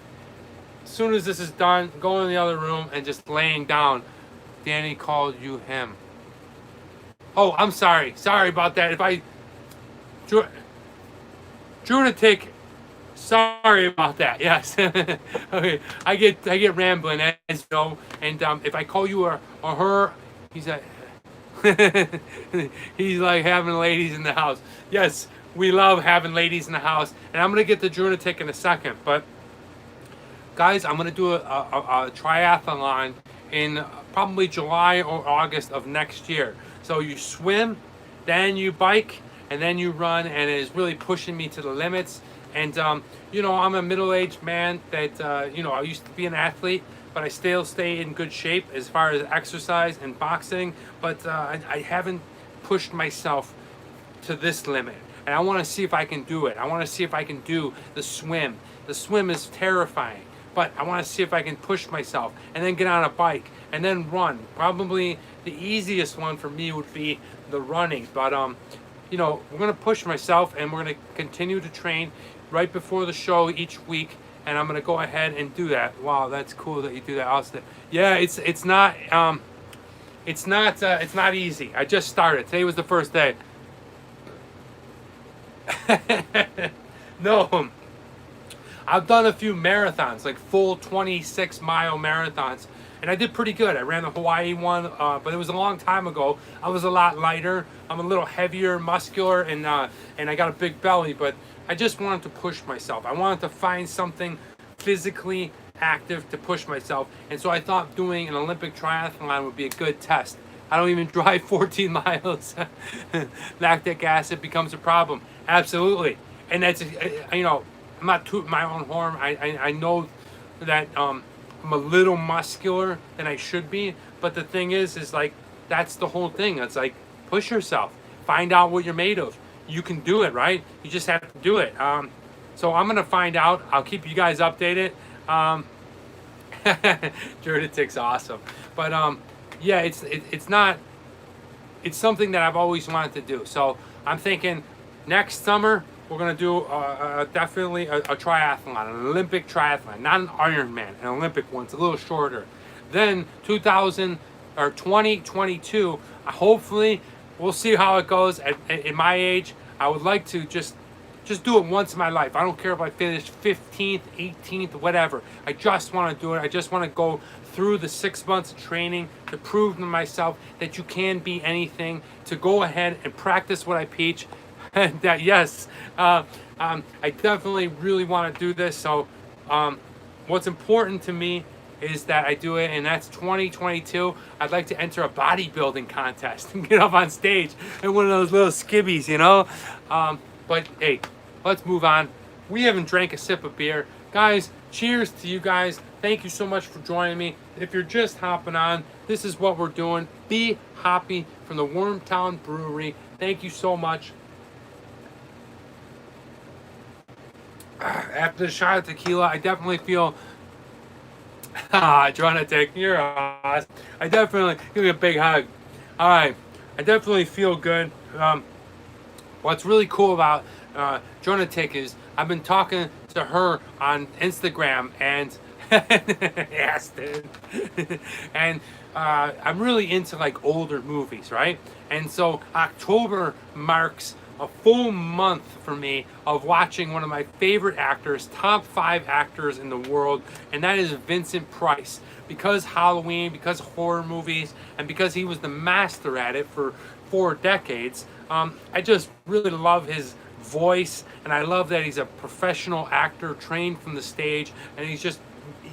as soon as this is done, go in the other room and just laying down. Danny called you him. Oh, I'm sorry. Sorry about that. If I... Drunatic, sorry about that. Yes. Okay. I get rambling, as you know. And if I call you or her, he's like... he's like having ladies in the house. Yes. We love having ladies in the house, and I'm gonna get the Drunatic in a second. But guys, I'm gonna do a triathlon in probably July or August of next year. So you swim, then you bike, and then you run, and it is really pushing me to the limits. And I'm a middle-aged man that I used to be an athlete, but I still stay in good shape as far as exercise and boxing. But I haven't pushed myself to this limit. And I want to see if I can do it. I want to see if I can do the swim. The swim is terrifying, but I want to see if I can push myself and then get on a bike and then run. Probably the easiest one for me would be the running. But we're going to push myself, and we're going to continue to train right before the show each week, and I'm going to go ahead and do that. Wow, that's cool that you do that, Austin. Yeah, it's not easy. I just started. Today was the first day. No, I've done a few marathons, like full 26-mile marathons, and I did pretty good. I ran the Hawaii one, but it was a long time ago. I was a lot lighter. I'm a little heavier, muscular, and I got a big belly. But I just wanted to push myself. I wanted to find something physically active to push myself, and so I thought doing an Olympic triathlon would be a good test. I don't even drive 14 miles. Lactic acid becomes a problem. Absolutely, and that's I'm not tooting my own horn. I know that I'm a little muscular than I should be, but the thing is like that's the whole thing. It's like push yourself, find out what you're made of. You can do it, right? You just have to do it. So I'm gonna find out. I'll keep you guys updated. Juriditic's awesome, but yeah, it's not. It's something that I've always wanted to do. So I'm thinking next summer we're gonna do definitely a triathlon, an Olympic triathlon, not an Ironman, an Olympic one. It's a little shorter. Then 2022, hopefully we'll see how it goes. At my age, I would like to just do it once in my life. I don't care if I finish 15th, 18th, whatever. I just want to do it. I just want to go through the 6 months of training to prove to myself that you can be anything, to go ahead and practice what I preach. That yes, I definitely really want to do this. So what's important to me is that I do it, and that's 2022. I'd like to enter a bodybuilding contest and get up on stage in one of those little skibbies, but hey, let's move on. We haven't drank a sip of beer. Guys, cheers to you guys. Thank you so much for joining me. If you're just hopping on, this is what we're doing. Be Hoppy from the Wormtown Brewery. Thank you so much. After the shot of tequila, I definitely feel Dronitic, you're awesome. I definitely give you a big hug. All right, I definitely feel good. What's really cool about Dronitic is I've been talking to her on Instagram and yes, dude. And I'm really into like older movies, right? And so October marks a full month for me of watching one of my favorite actors, top 5 actors in the world, and that is Vincent Price. Because Halloween, because horror movies, and because he was the master at it for 4 decades, I just really love his voice, and I love that he's a professional actor trained from the stage, and he's just,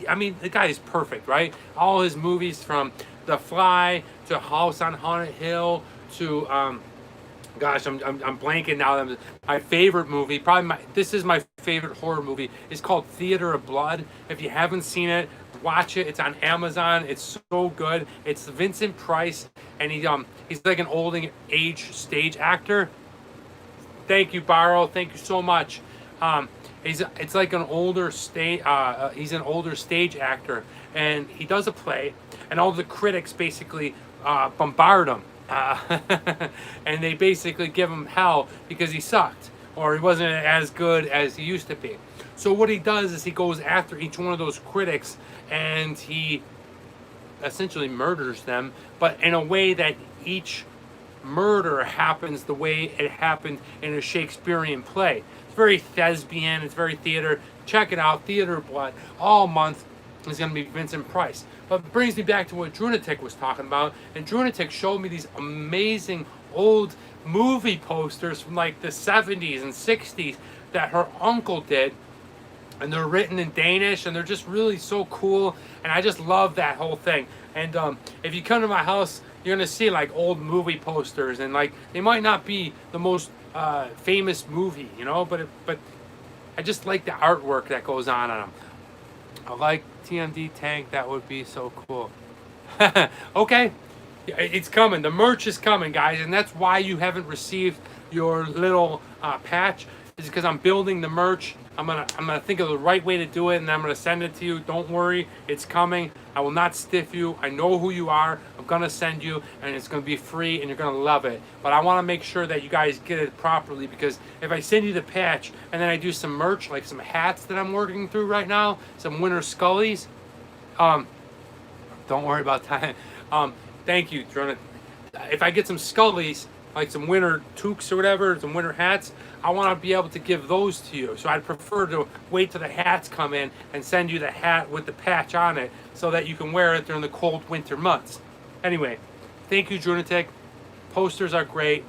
I mean, the guy is perfect, right? All his movies, from The Fly to House on Haunted Hill to gosh, I'm blanking now. My favorite movie, this is my favorite horror movie. It's called Theater of Blood. If you haven't seen it, watch it. It's on Amazon. It's so good. It's Vincent Price, and he's like an old age stage actor. Thank you, Barrow. Thank you so much. It's like an older stage. He's an older stage actor, and he does a play, and all the critics basically bombard him. And they basically give him hell because he sucked, or he wasn't as good as he used to be. So what he does is he goes after each one of those critics, and he essentially murders them, but in a way that each murder happens the way it happened in a Shakespearean play. It's very thespian, it's very theater. Check it out, Theater of Blood. All month is going to be Vincent Price. But it brings me back to what Drunitic was talking about, and Drunitic showed me these amazing old movie posters from like the 70s and 60s that her uncle did, and they're written in Danish, and they're just really so cool, and I just love that whole thing. And if you come to my house, you're gonna see like old movie posters, and like they might not be the most famous movie, but I just like the artwork that goes on them. I like TMD Tank. That would be so cool. Okay, it's coming. The merch is coming, guys, and that's why you haven't received your little patch. Is because I'm building the merch. I'm gonna think of the right way to do it, and I'm gonna send it to you. Don't worry, it's coming. I will not stiff you. I know who you are. I'm gonna send you, and it's gonna be free, and you're gonna love it. But I want to make sure that you guys get it properly, because if I send you the patch and then I do some merch, like some hats that I'm working through right now, some winter Scullies, don't worry about that. Thank you, Jonah. If I get some Scullies, like some winter toques or whatever, some winter hats, I want to be able to give those to you. So I'd prefer to wait till the hats come in and send you the hat with the patch on it so that you can wear it during the cold winter months. Anyway, thank you, Junatic. Posters are great.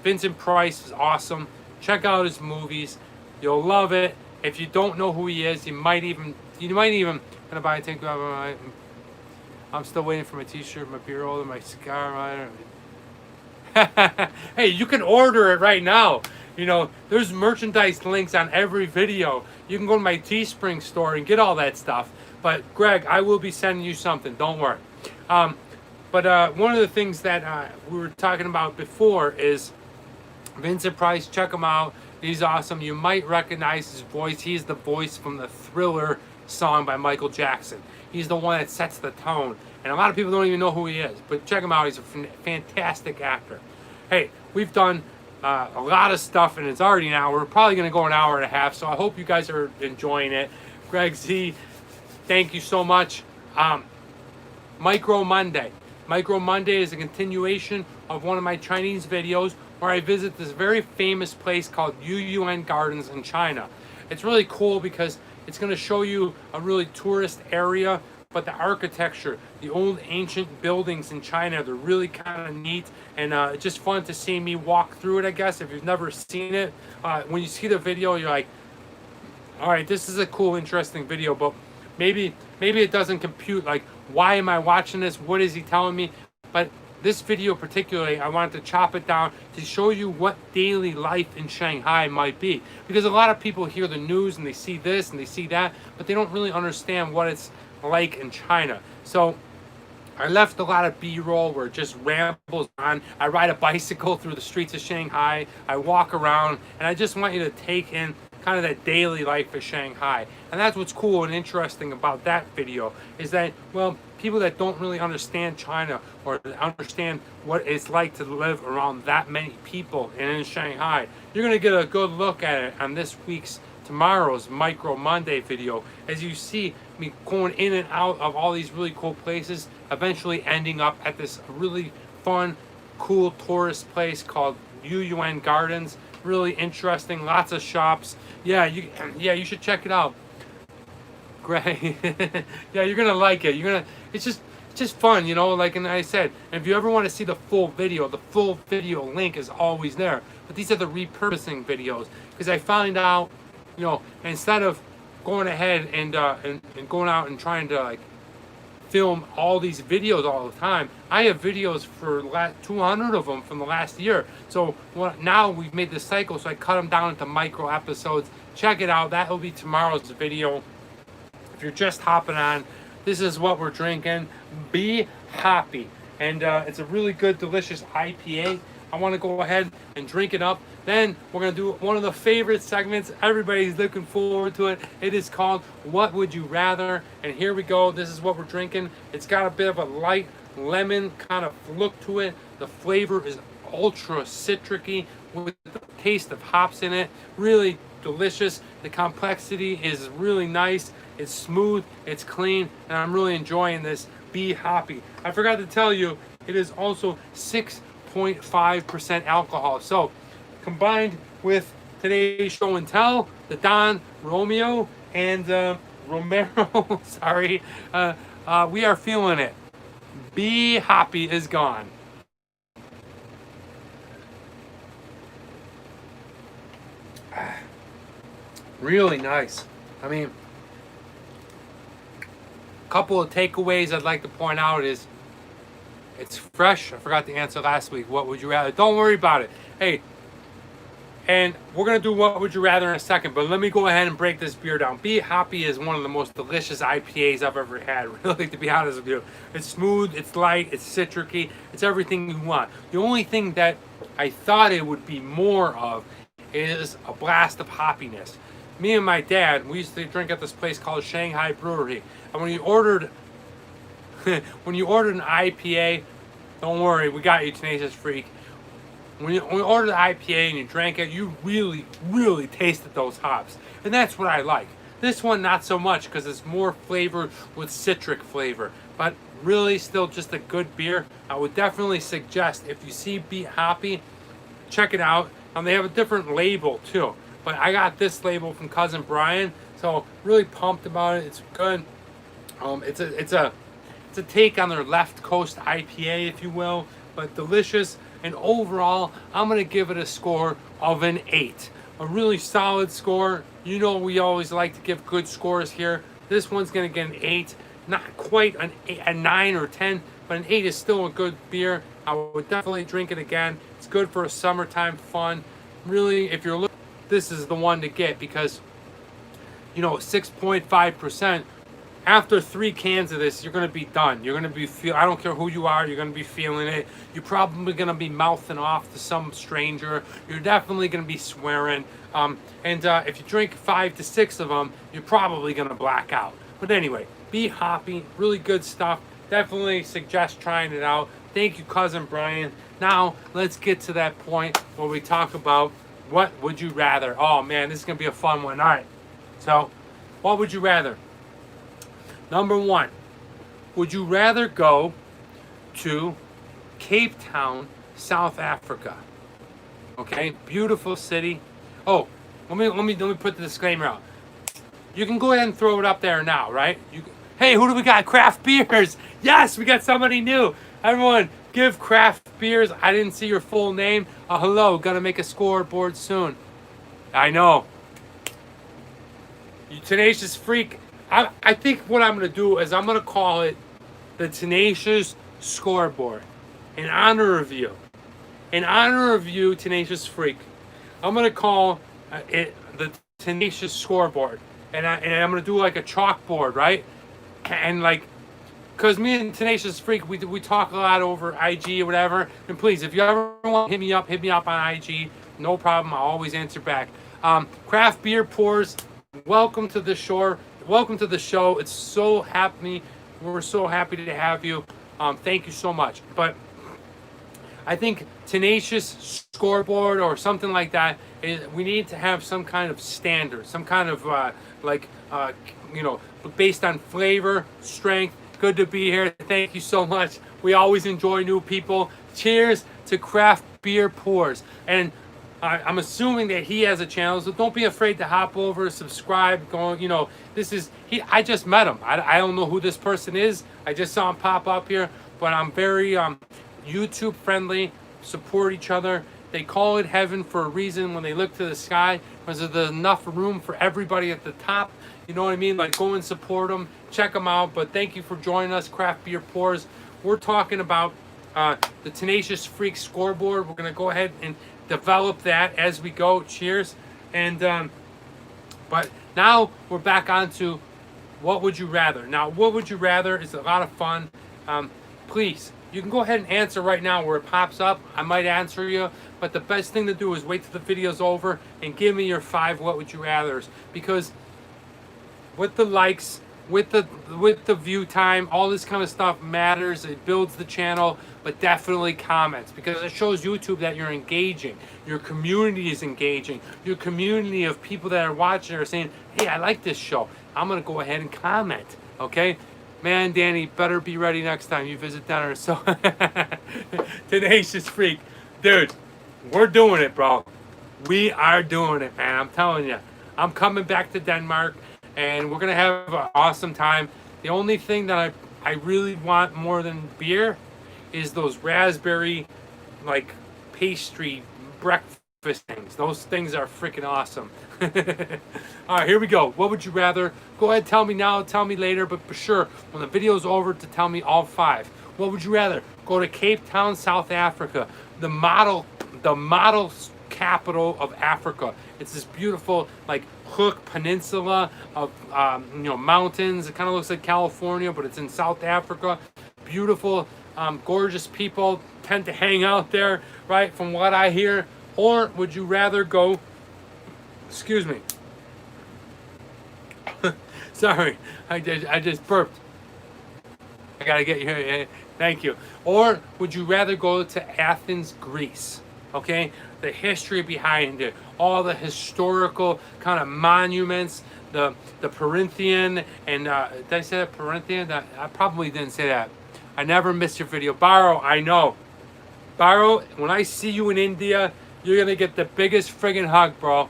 Vincent Price is awesome. Check out his movies. You'll love it. If you don't know who he is, you might even gonna buy a tank. I'm still waiting for my t-shirt, my beer holder, my cigar. Hey, you can order it right now. You know, there's merchandise links on every video. You can go to my Teespring store and get all that stuff. But Greg, I will be sending you something. Don't worry. But one of the things that we were talking about before is Vincent Price. Check him out. He's awesome. You might recognize his voice. He's the voice from the Thriller song by Michael Jackson. He's the one that sets the tone. And a lot of people don't even know who he is. But check him out. He's a fantastic actor. Hey, we've done a lot of stuff, and it's already an hour. We're probably going to go an hour and a half. So I hope you guys are enjoying it. Greg Z, thank you so much. Micro Monday. Micro Monday is a continuation of one of my Chinese videos where I visit this very famous place called Yuyuan Gardens in China. It's really cool because it's going to show you a really tourist area, but the architecture, the old ancient buildings in China, they're really kind of neat, and it's just fun to see me walk through it, I guess. If you've never seen it, when you see the video, you're like, all right, this is a cool, interesting video, but maybe it doesn't compute, like, why am I watching this? What is he telling me? But this video particularly, I wanted to chop it down to show you what daily life in Shanghai might be. Because a lot of people hear the news and they see this and they see that, but they don't really understand what it's like in China. So I left a lot of B-roll where it just rambles on. I ride a bicycle through the streets of Shanghai. I walk around, and I just want you to take in kind of that daily life of Shanghai. And that's what's cool and interesting about that video, is that, well, people that don't really understand China or understand what it's like to live around that many people and in Shanghai, you're going to get a good look at it on tomorrow's Micro Monday video, as you see me going in and out of all these really cool places, eventually ending up at this really fun, cool tourist place called Yuyuan Gardens. Really interesting, lots of shops. Yeah, you should check it out. Great. Yeah, you're gonna like it. It's just fun, you know. Like, and I said, if you ever want to see the full video link is always there. But these are the repurposing videos, because I found out, you know, instead of going ahead and going out and trying to like film all these videos all the time, I have videos for 200 of them from the last year. So now we've made this cycle, so I cut them down into micro episodes. Check it out. That will be tomorrow's video. If you're just hopping on, this is what we're drinking. Be Happy. And it's a really good, delicious IPA. I want to go ahead and drink it up. Then we're going to do one of the favorite segments. Everybody's looking forward to it. It is called What Would You Rather? And here we go. This is what we're drinking. It's got a bit of a light lemon kind of look to it. The flavor is ultra citric-y with the taste of hops in it. Really delicious. The complexity is really nice. It's smooth. It's clean. And I'm really enjoying this. Be Happy. I forgot to tell you, it is also 6.5% alcohol. So combined with today's show and tell, the Don Romeo and Romero, sorry, we are feeling it. Be Happy is gone. Really nice. I mean, a couple of takeaways I'd like to point out is it's fresh. I forgot to answer last week. What would you rather? Don't worry about it. Hey, and we're going to do What Would You Rather in a second, but let me go ahead and break this beer down. Be Happy is one of the most delicious IPAs I've ever had, really, to be honest with you. It's smooth, it's light, it's citric-y, it's everything you want. The only thing that I thought it would be more of is a blast of hoppiness. Me and my dad, we used to drink at this place called Shanghai Brewery, and when you ordered an IPA, don't worry, we got you, Tenacious Freak. When you ordered the IPA and you drank it, you really, really tasted those hops. And that's what I like. This one, not so much, because it's more flavored with citric flavor. But really still just a good beer. I would definitely suggest if you see Beat Hoppy, check it out. They have a different label too, but I got this label from Cousin Brian, so really pumped about it. It's good. It's a take on their left coast IPA, if you will, but delicious. And overall, I'm gonna give it a score of an 8. A really solid score. You know we always like to give good scores here. This one's gonna get an 8. Not quite a 9 or 10, but an 8 is still a good beer. I would definitely drink it again. It's good for a summertime fun. Really, if you're looking, this is the one to get because, 6.5%. After 3 cans of this, you're gonna be done. You're gonna be I don't care who you are. You're gonna be feeling it. You're probably gonna be mouthing off to some stranger. You're definitely gonna be swearing. If you drink 5 to 6 of them, you're probably gonna black out. But anyway, Be Hoppy, really good stuff. Definitely suggest trying it out. Thank you, Cousin Brian. Now let's get to that point where we talk about what would you rather. Oh man, this is gonna be a fun one. All right. So, what would you rather? Number 1, would you rather go to Cape Town, South Africa? Okay, beautiful city. Oh, let me put the disclaimer out. You can go ahead and throw it up there now, right? Hey, who do we got? Craft beers. Yes, we got somebody new. Everyone, give craft beers. I didn't see your full name. Hello, gonna make a scoreboard soon. I know. You tenacious freak. I think what I'm going to do is I'm going to call it the Tenacious Scoreboard. In honor of you. In honor of you, Tenacious Freak. I'm going to call it the Tenacious Scoreboard. And I'm going to do like a chalkboard, right? And like, because me and Tenacious Freak, we talk a lot over IG or whatever. And please, if you ever want to hit me up on IG. No problem. I'll always answer back. Craft Beer Pours, welcome to the shore. Welcome to the show. It's so happy. We're so happy to have you. Thank you so much. But I think Tenacious Scoreboard or something like that, we need to have some kind of standard, some kind of based on flavor, strength. Good to be here. Thank you so much. We always enjoy new people. Cheers to Craft Beer Pours. And I'm assuming that he has a channel, so don't be afraid to hop over, subscribe, I just met him. I don't know who this person is. I just saw him pop up here, but I'm very YouTube friendly, support each other. They call it heaven for a reason when they look to the sky, because there's enough room for everybody at the top. You know what I mean? Like, go and support them, check them out. But thank you for joining us, Craft Beer Pours. We're talking about the Tenacious Freak Scoreboard. We're going to go ahead and develop that as we go. Cheers. And but now we're back onto what would you rather. Now, what would you rather is a lot of fun. Please, you can go ahead and answer right now where it pops up. I might answer you, but the best thing to do is wait till the video's over and give me your 5 what would you rathers, because with the likes, with the view time, all this kind of stuff matters. It builds the channel, but definitely comments, because it shows YouTube that you're engaging. Your community is engaging. Your community of people that are watching are saying, hey, I like this show. I'm going to go ahead and comment, okay? Man, Danny, better be ready next time you visit Denver. So, Tenacious Freak. Dude, we're doing it, bro. We are doing it, man. I'm telling you. I'm coming back to Denmark, and we're going to have an awesome time. The only thing that I really want more than beer is those raspberry, like, pastry breakfast things. Those things are freaking awesome. All right, here we go. What would you rather? Go ahead, tell me now, tell me later, but for sure, when the video's over, to tell me all 5. What would you rather? Go to Cape Town, South Africa, the model capital of Africa. It's this beautiful, like, Hook Peninsula of mountains. It kind of looks like California, but it's in South Africa. Beautiful, gorgeous people tend to hang out there, right? From what I hear. Or would you rather go? Excuse me. Sorry, I just burped. I gotta get you. Thank you. Or would you rather go to Athens, Greece? Okay, the history behind it, all the historical kind of monuments, the Corinthian, and did I say that Corinthian? I probably didn't say that. I never miss your video. Baro, I know. Baro, when I see you in India, you're going to get the biggest friggin' hug, bro.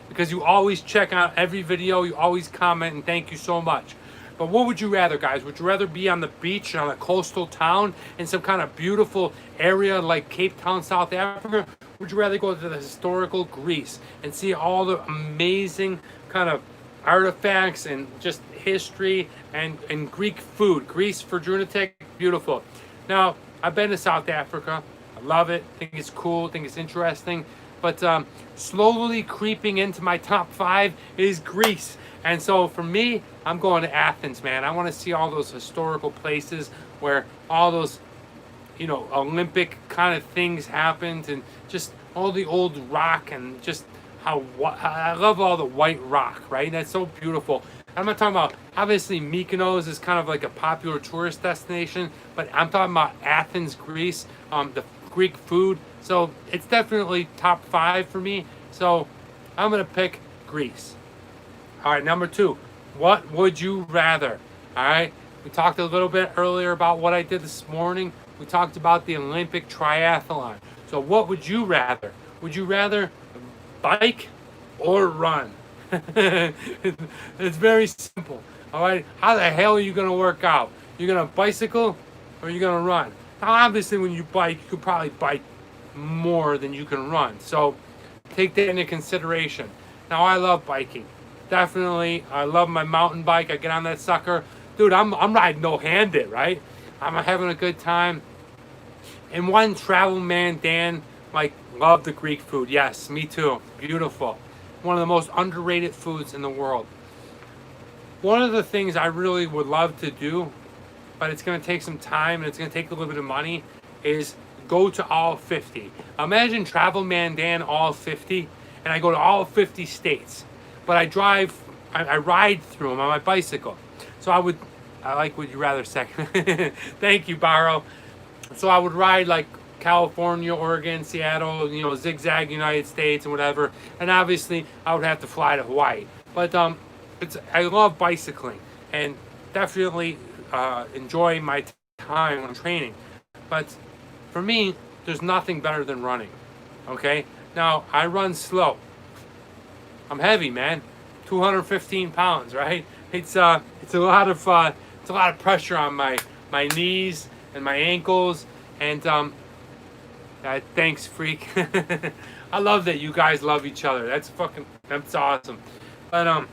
Because you always check out every video, you always comment, and thank you so much. But what would you rather, guys? Would you rather be on the beach, on a coastal town, in some kind of beautiful area like Cape Town, South Africa? Would you rather go to the historical Greece and see all the amazing kind of artifacts and just history and Greek food? Greece for Drunatek, beautiful. Now, I've been to South Africa. I love it. Think it's cool. Think it's interesting. But slowly creeping into my top 5 is Greece. And so for me, I'm going to Athens, man. I want to see all those historical places where all those, you know, Olympic kind of things happened, and just all the old rock, and just how I love all the white rock, right? That's so beautiful. I'm not talking about, obviously Mykonos is kind of like a popular tourist destination, but I'm talking about Athens, Greece, the Greek food. So it's definitely top 5 for me. So I'm going to pick Greece. All right, number 2, what would you rather? All right, we talked a little bit earlier about what I did this morning. We talked about the Olympic triathlon. So what would you rather? Would you rather bike or run? It's very simple. All right, how the hell are you going to work out? You're going to bicycle or you're going to run? Now, obviously, when you bike, you could probably bike more than you can run. So take that into consideration. Now, I love biking. Definitely, I love my mountain bike. I get on that sucker. Dude, I'm riding no-handed, right? I'm having a good time. And one travel man, Dan, like, love the Greek food. Yes, me too. Beautiful. One of the most underrated foods in the world. One of the things I really would love to do, but it's going to take some time and it's going to take a little bit of money, is go to all 50. Imagine Travel Man Dan all 50, and I go to all 50 states. But I ride through them on my bicycle. So I like Would You Rather second. Thank you, Baro. So I would ride like California, Oregon, Seattle, you know, zigzag United States and whatever. And obviously I would have to fly to Hawaii. But I love bicycling and definitely enjoy my time when training. But for me, there's nothing better than running. Okay? Now, I run slow. I'm heavy, man. 215 pounds, right? It's a lot of pressure on my knees and my ankles, and thanks, freak. I love that you guys love each other. That's awesome. But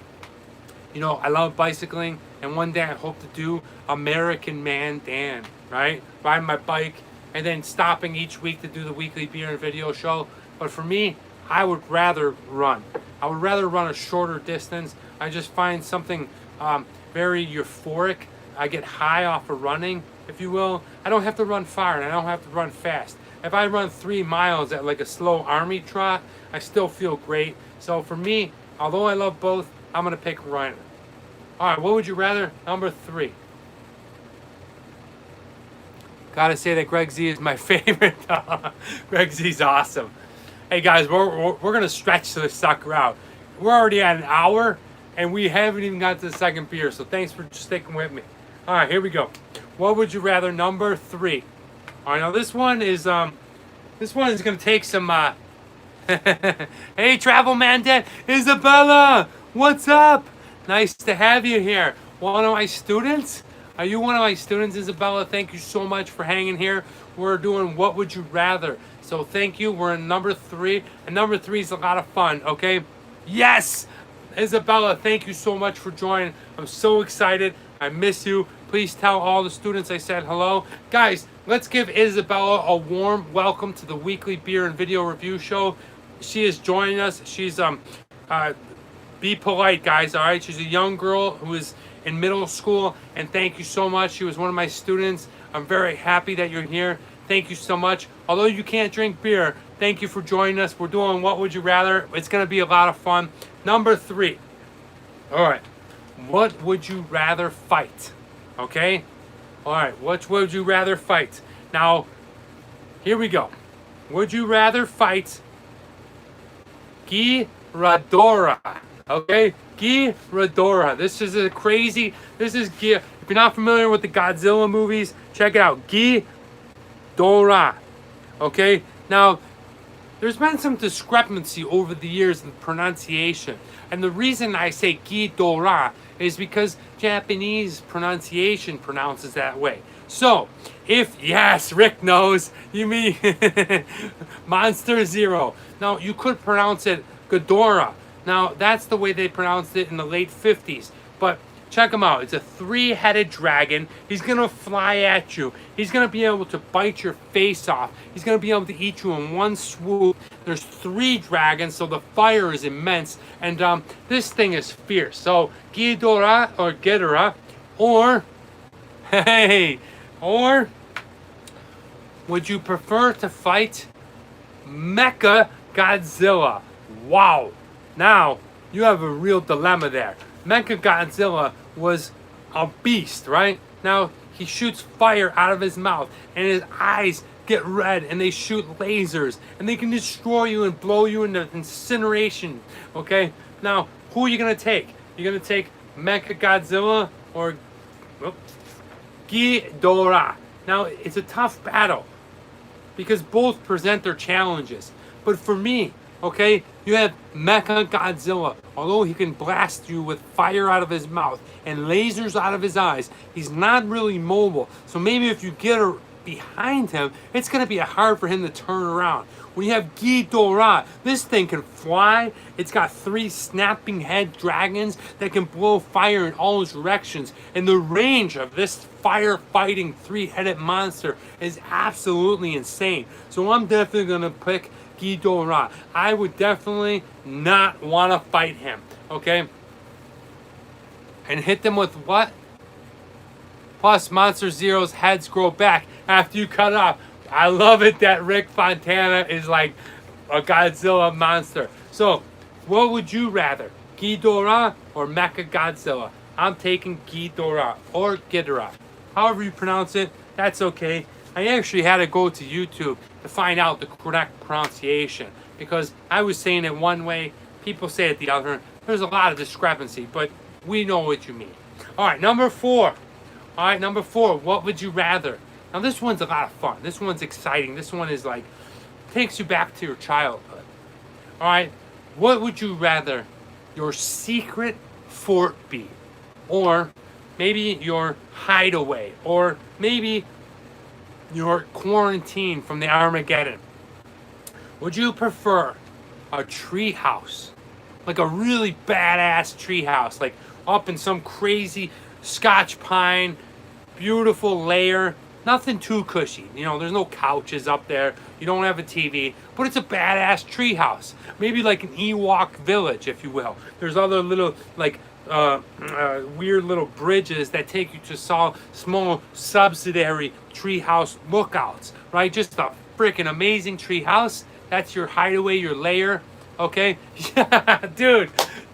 you know, I love bicycling, and one day I hope to do American Man Dan, right? Riding my bike and then stopping each week to do the weekly beer and video show. But for me, I would rather run. I would rather run a shorter distance. I just find something very euphoric. I get high off of running, if you will. I don't have to run far, and I don't have to run fast. If I run 3 miles at like a slow army trot, I still feel great. So for me, although I love both, I'm going to pick running. All right, what would you rather? Number 3. Gotta say that Greg Z is my favorite. Greg Z's awesome. Hey guys, we're gonna stretch this sucker out. We're already at an hour, and we haven't even got to the second beer. So thanks for sticking with me. All right, here we go. What would you rather? Number 3. All right, now this one is gonna take some. Hey, Travel Man Dad, Isabella, what's up? Nice to have you here. One of my students. Are you one of my students, Isabella? Thank you so much for hanging here. We're doing What Would You Rather. So thank you. We're in number 3. And number 3 is a lot of fun, okay? Yes! Isabella, thank you so much for joining. I'm so excited. I miss you. Please tell all the students I said hello. Guys, let's give Isabella a warm welcome to the weekly beer and video review show. She is joining us. She's, be polite, guys, all right? She's a young girl who is in middle school, and thank you so much. She was one of my students. I'm very happy that you're here. Thank you so much. Although you can't drink beer, thank you for joining us. We're doing What Would You Rather. It's going to be a lot of fun. Number 3. All right. What would you rather fight? Okay? All right. What would you rather fight? Now, here we go. Would you rather fight Guy Radora? Okay? Guy Radora. This is Guy. If you're not familiar with the Godzilla movies, check it out. Ghidorah. Okay? Now, there's been some discrepancy over the years in pronunciation. And the reason I say Ghidorah is because Japanese pronunciation pronounces that way. So, yes, Rick knows, you mean Monster Zero. Now, you could pronounce it Ghidorah. Now, that's the way they pronounced it in the late 50s. But check him out. It's a 3-headed dragon. He's going to fly at you. He's going to be able to bite your face off. He's going to be able to eat you in one swoop. There's 3 dragons, so the fire is immense. And this thing is fierce. So, Ghidorah or Ghidorah, or, or would you prefer to fight Mecha Godzilla? Wow. Now, you have a real dilemma there. Mecha Godzilla was a beast, right? Now, he shoots fire out of his mouth, and his eyes get red, and they shoot lasers, and they can destroy you and blow you into incineration, okay? Now, who are you going to take? You're going to take Mecha Godzilla or Ghidorah? Now, it's a tough battle because both present their challenges. But for me, okay, you have Mecha Godzilla. Although he can blast you with fire out of his mouth and lasers out of his eyes, he's not really mobile. So maybe if you get behind him, it's going to be hard for him to turn around. When you have Ghidorah, this thing can fly. It's got 3 snapping head dragons that can blow fire in all directions. And the range of this firefighting 3-headed monster is absolutely insane. So I'm definitely going to pick Ghidorah. I would definitely not want to fight him, okay? And hit them with what? Plus, Monster Zero's heads grow back after you cut it off. I love it that Rick Fontana is like a Godzilla monster. So, what would you rather? Ghidorah or Mecha Godzilla? I'm taking Ghidorah or Ghidorah. However you pronounce it, that's okay. I actually had to go to YouTube to find out the correct pronunciation because I was saying it one way, people say it the other. There's a lot of discrepancy, but we know what you mean. All right, number 4. All right, number 4, what would you rather? Now, this one's a lot of fun. This one's exciting. This one is like, takes you back to your childhood. All right, what would you rather your secret fort be? Or maybe your hideaway? Or maybe your quarantine from the Armageddon? Would you prefer a tree house? Like a really badass tree house, like up in some crazy Scotch pine, beautiful layer, nothing too cushy. You know, there's no couches up there. You don't have a TV, but it's a badass tree house. Maybe like an Ewok village, if you will. There's other little like weird little bridges that take you to small subsidiary treehouse lookouts, right? Just a freaking amazing treehouse. That's your hideaway, your lair, okay? Yeah, dude,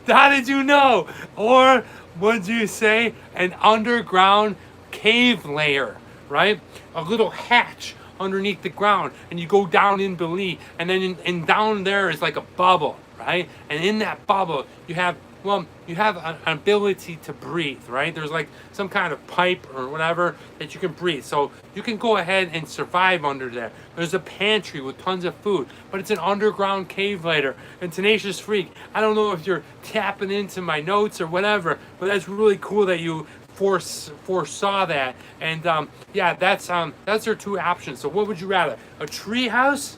how did you know? Or would you say an underground cave lair, right? A little hatch underneath the ground, and you go down in beneath, and then and down there is like a bubble, right? And in that bubble, you have an ability to breathe, right? There's like some kind of pipe or whatever that you can breathe. So you can go ahead and survive under there. There's a pantry with tons of food, but it's an underground cave later. And Tenacious Freak, I don't know if you're tapping into my notes or whatever, but that's really cool that you foresaw that. And yeah, that's your 2 options. So what would you rather? A tree house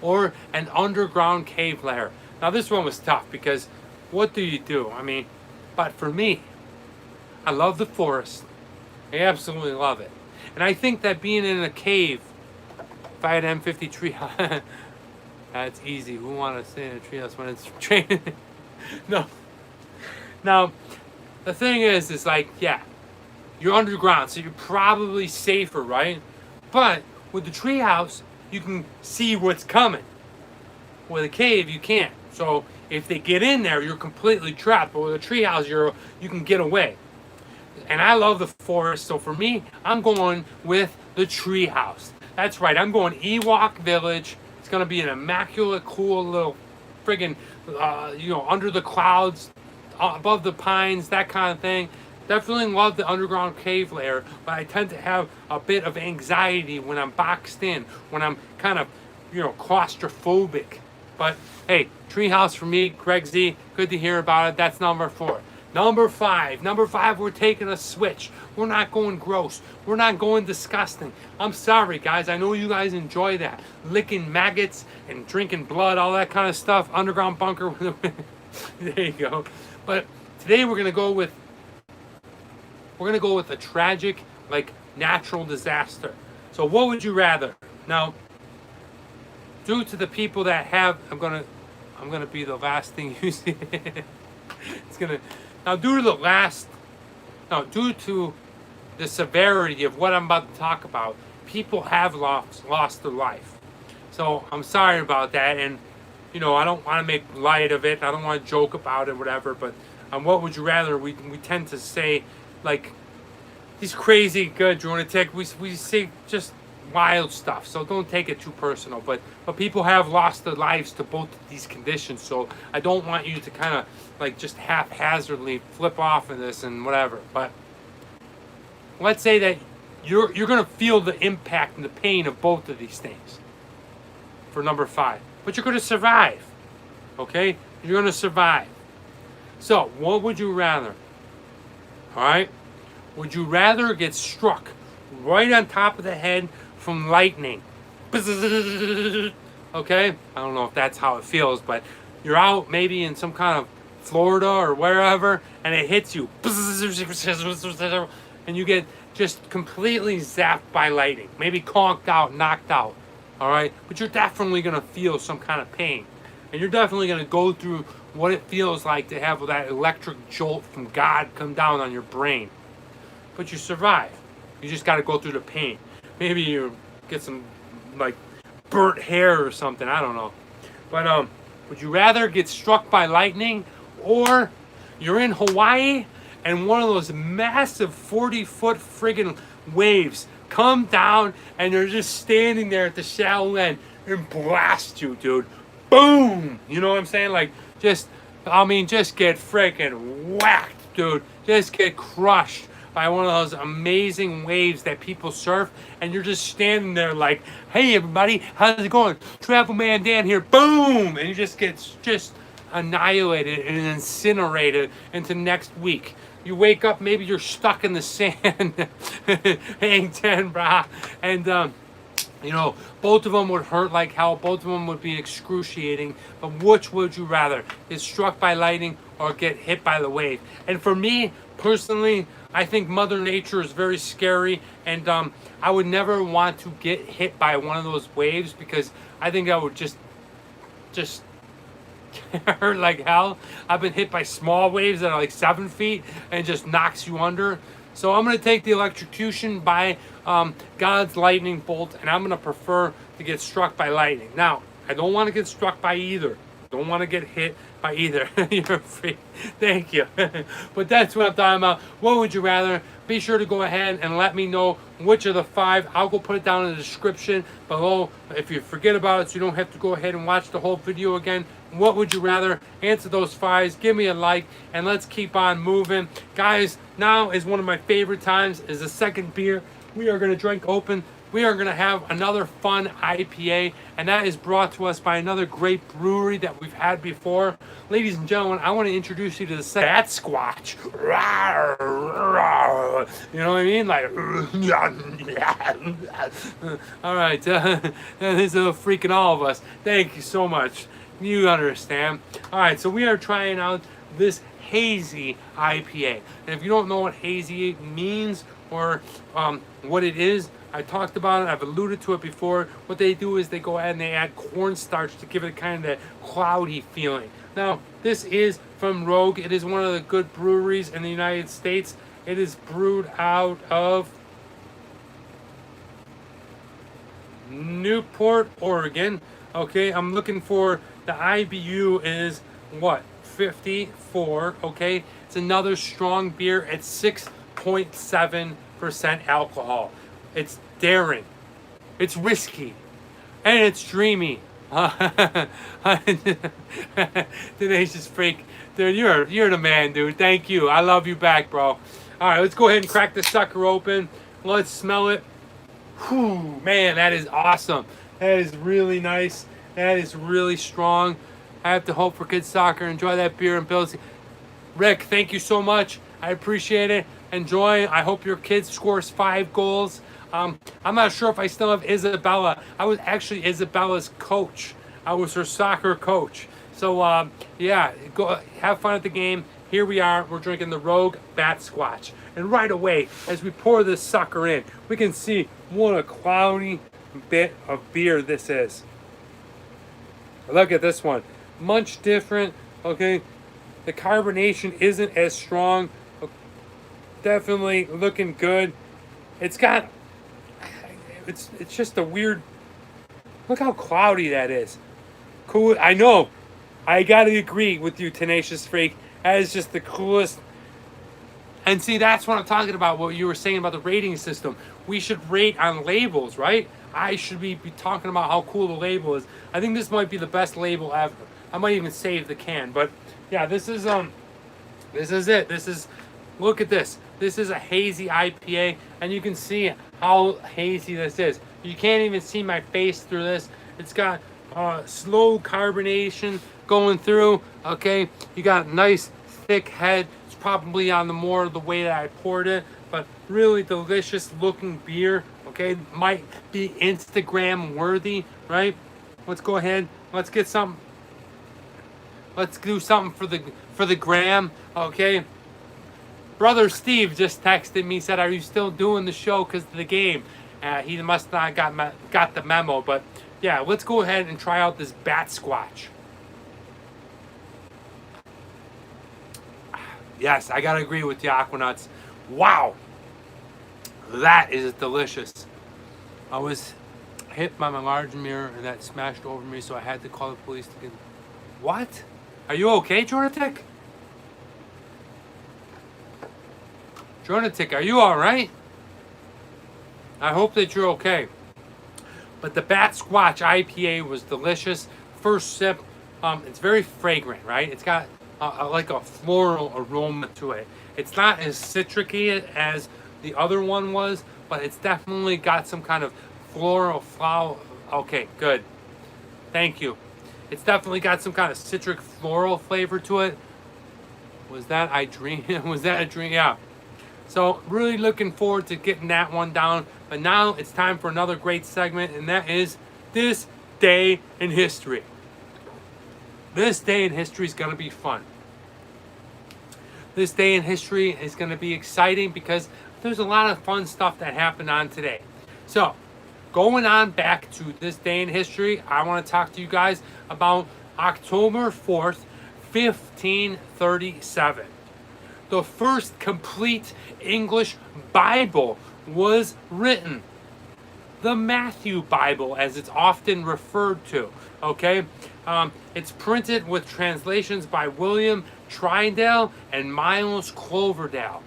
or an underground cave lair? Now this one was tough because what do you do? I mean, but for me, I love the forest. I absolutely love it. And I think that being in a cave, if I had M50 treehouse, that's easy. Who want to stay in a treehouse when it's raining? No. Now, the thing is like, yeah, you're underground, so you're probably safer, right? But with the treehouse, you can see what's coming. With a cave, you can't. So if they get in there, you're completely trapped. But with a treehouse, you can get away. And I love the forest, so for me, I'm going with the treehouse. That's right, I'm going Ewok Village. It's gonna be an immaculate, cool little friggin', under the clouds, above the pines, that kind of thing. Definitely love the underground cave layer, but I tend to have a bit of anxiety when I'm boxed in, when I'm kind of, claustrophobic. But hey, treehouse for me, Greg Z. Good to hear about it. That's number 4. Number five, we're taking a switch. We're not going gross. We're not going disgusting. I'm sorry, guys. I know you guys enjoy that. Licking maggots and drinking blood, all that kind of stuff. Underground bunker. There you go. But today we're gonna go with a tragic, like, natural disaster. So what would you rather? Now, due to the people that have, I'm gonna be the last thing you see. It's gonna now due to the severity of what I'm about to talk about, people have lost their life. So I'm sorry about that, and I don't want to make light of it. I don't want to joke about it, whatever. But what would you rather? We tend to say, like, these crazy good lunatic. We say just wild stuff. So don't take it too personal. But people have lost their lives to both of these conditions. So I don't want you to kind of like just haphazardly flip off of this and whatever. But let's say that you're gonna feel the impact and the pain of both of these things for number 5. But you're gonna survive. Okay? You're gonna survive. So what would you rather? Alright? Would you rather get struck right on top of the head from lightning? Okay? I don't know if that's how it feels, but you're out maybe in some kind of Florida or wherever, and it hits you. And you get just completely zapped by lightning. Maybe conked out, knocked out. Alright? But you're definitely going to feel some kind of pain. And you're definitely going to go through what it feels like to have that electric jolt from God come down on your brain. But you survive. You just got to go through the pain. Maybe you get some, like, burnt hair or something. I don't know. But would you rather get struck by lightning, or you're in Hawaii and one of those massive 40-foot friggin' waves come down and you're just standing there at the shallow end and blast you, dude. Boom! You know what I'm saying? Like, just get freaking whacked, dude. Just get crushed by one of those amazing waves that people surf, and you're just standing there like, hey everybody, how's it going? Travel Man Dan here. Boom! And you just get annihilated and incinerated into next week. You wake up, maybe you're stuck in the sand. Hang 10, brah. And both of them would hurt like hell. Both of them would be excruciating. But which would you rather? Get struck by lightning or get hit by the wave? And for me, personally, I think Mother Nature is very scary. And I would never want to get hit by one of those waves, because I think I would just hurt like hell. I've been hit by small waves that are like 7 feet and it just knocks you under. So I'm going to take the electrocution by God's lightning bolt, and I'm going to prefer to get struck by lightning. Now, I don't want to get struck by either. Don't want to get hit by either. You're free. Thank you. But that's what I'm talking about. What would you rather? Be sure to go ahead and let me know which of the 5. I'll go put it down in the description below if you forget about it, so you don't have to go ahead and watch the whole video again. What would you rather? Answer those 5s. Give me a like, and let's keep on moving. Guys, now is one of my favorite times, is the second beer we are going to drink open. We are going to have another fun IPA, and that is brought to us by another great brewery that we've had before. Ladies and gentlemen, I want to introduce you to the BATSQUATCH. You know what I mean? Like, all right, this is freaking all of us. Thank you so much. You understand. All right, so we are trying out this hazy IPA. And if you don't know what hazy means or what it is, I talked about it. I've alluded to it before. What they do is they go ahead and they add cornstarch to give it kind of that cloudy feeling. Now, this is from Rogue. It is one of the good breweries in the United States. It is brewed out of Newport, Oregon. Okay, I'm looking for the IBU is what? 54. Okay, it's another strong beer at 6.7% alcohol. It's daring, it's risky, and it's dreamy. Tenacious Freak, dude, you're the man, dude. Thank you. I love you back, bro. All right, let's go ahead and crack this sucker open. Let's smell it. Whew, man, that is awesome. That is really nice. That is really strong. I have to hope for Kids Soccer. Enjoy that beer and Bills. Rick, thank you so much. I appreciate it. Enjoy. I hope your kid scores 5 goals. I'm not sure if I still have Isabella. I was actually Isabella's coach. I was her soccer coach. So, yeah, go have fun at the game. Here we are. We're drinking the Rogue BATSQUATCH. And right away, as we pour this sucker in, we can see what a cloudy bit of beer this is. Look at this one. Much different, okay? The carbonation isn't as strong. Definitely looking good. It's got, it's just a weird, look how cloudy that is. Cool, I know. I gotta agree with you, Tenacious Freak. That is just the coolest. And see, that's what I'm talking about, what you were saying about the rating system. We should rate on labels, right? I should be talking about how cool the label is. I think this might be the best label ever. I might even save the can, but yeah, this is it. This is, look at this. This is a hazy IPA, and you can see how hazy this is. You can't even see my face through this. It's got slow carbonation going through, okay? You got a nice thick head. It's probably on the more of the way that I poured it, but really delicious looking beer, okay? Might be Instagram worthy, right? Let's go ahead. Let's get some. Let's do something for the gram, okay? Brother Steve just texted me, said, "Are you still doing the show because of the game?" He must not got the memo, but yeah, let's go ahead and try out this BATSQUATCH. Yes, I gotta agree with the Aquanuts. Wow, that is delicious. I was hit by my large mirror and that smashed over me, so I had to call the police to get. What? Are you okay, Jornatic? Jornatic, are you all right? I hope that you're okay. But the BATSQUATCH IPA was delicious. First sip, it's very fragrant, right? It's got like a floral aroma to it. It's not as citricy as the other one was, but it's definitely got some kind of floral flower. Okay, good. Thank you. It's definitely got some kind of citric floral flavor to it. Was that I dream? Was that a dream? Yeah. So really looking forward to getting that one down. But now it's time for another great segment, and that is This Day in History. This day in history is going to be fun. This day in history is going to be exciting because there's a lot of fun stuff that happened on today. So, going on back to this day in history, I want to talk to you guys about October 4th, 1537. The first complete English Bible was written. The Matthew Bible, as it's often referred to, okay? It's printed with translations by William Tyndale and Miles Cloverdale.